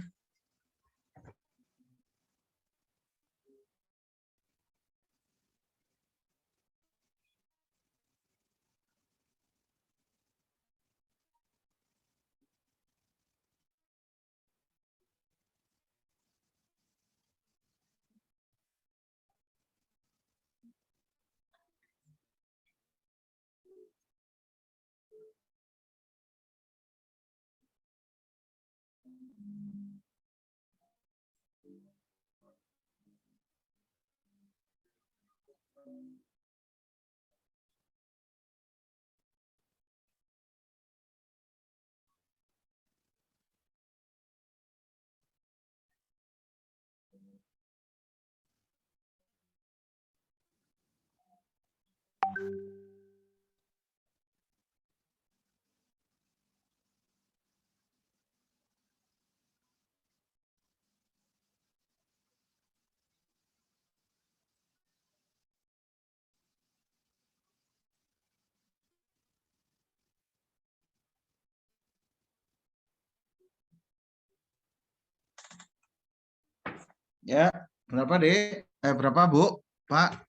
Ya, berapa Dek? Berapa Bu? Pak?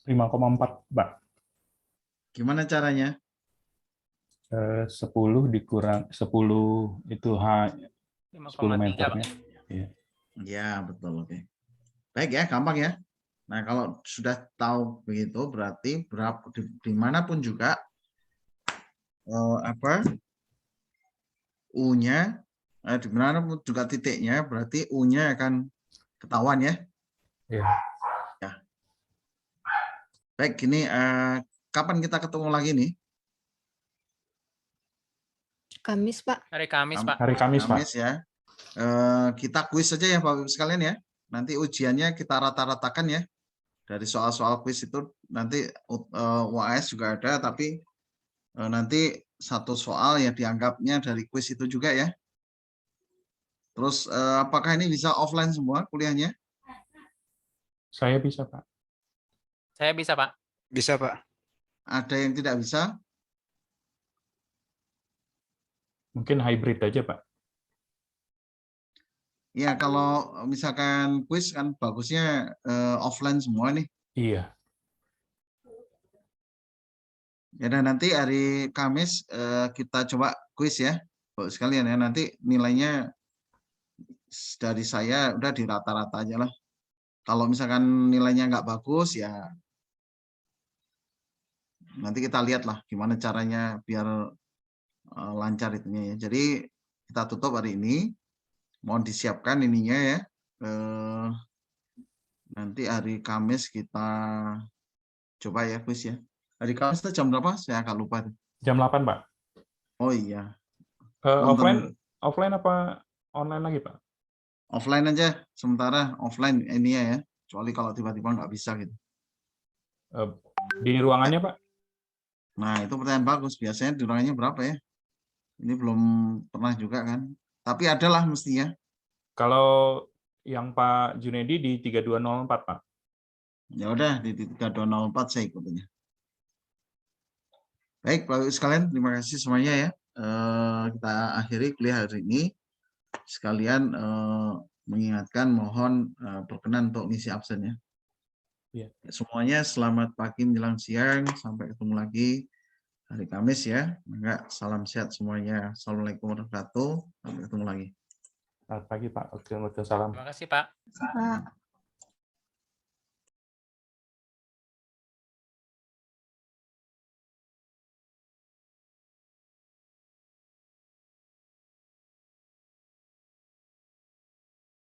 5,4, Pak. Gimana caranya? 10 dikurang 10 itu 10 5,3 Pak. meternya. Iya. Ya, betul. Oke. Baik ya, gampang ya. Nah, kalau sudah tahu begitu, berarti dimanapun juga U-nya, dimanapun juga titiknya, berarti U-nya akan ketahuan ya. Iya. Ya. Baik, gini, kapan kita ketemu lagi nih? Kamis, Pak. Hari Kamis, Pak. Hari Kamis, Pak. Kamis ya. Kita kuis saja ya Bapak Ibu sekalian ya. Nanti ujiannya kita rata-ratakan ya. Dari soal-soal kuis itu nanti UAS juga ada, tapi nanti satu soal yang dianggapnya dari kuis itu juga ya. Terus apakah ini bisa offline semua kuliahnya? Saya bisa, Pak. Saya bisa, Pak. Bisa, Pak. Ada yang tidak bisa? Mungkin hybrid aja, Pak. Ya, kalau misalkan kuis kan bagusnya offline semua nih. Iya. Ya, dan nanti hari Kamis kita coba kuis ya, Bapak sekalian ya. Nanti nilainya dari saya udah di rata-rata aja lah. Kalau misalkan nilainya nggak bagus ya nanti kita lihat lah gimana caranya biar lancar itunya ya. Jadi kita tutup hari ini. Mohon disiapkan ininya ya. Nanti hari Kamis kita coba ya kuis ya. Hari Kamis itu jam berapa? Saya agak lupa. Jam 8, Pak. Oh iya. Offline apa online lagi, Pak? Offline aja. Sementara offline ini ya. Kecuali kalau tiba-tiba nggak bisa gitu. Di ruangannya, Pak? Nah, itu pertanyaan bagus. Biasanya di ruangannya berapa ya? Ini belum pernah juga kan. Tapi adalah mestinya. Kalau yang Pak Junedi di 3204, Pak. Ya udah di 3204 saya ikutnya. Baik, Bapak Ibu sekalian, terima kasih semuanya ya. Kita akhiri kuliah hari ini. Sekalian mengingatkan mohon berkenan untuk mengisi absen ya. Iya. Semuanya selamat pagi menjelang siang. Sampai ketemu lagi hari Kamis ya. Enggak, salam sehat semuanya. Assalamualaikum warahmatullahi wabarakatuh. Sampai ketemu lagi. Selamat pagi, Pak. Waalaikumsalam. Terima kasih, Pak. Pak.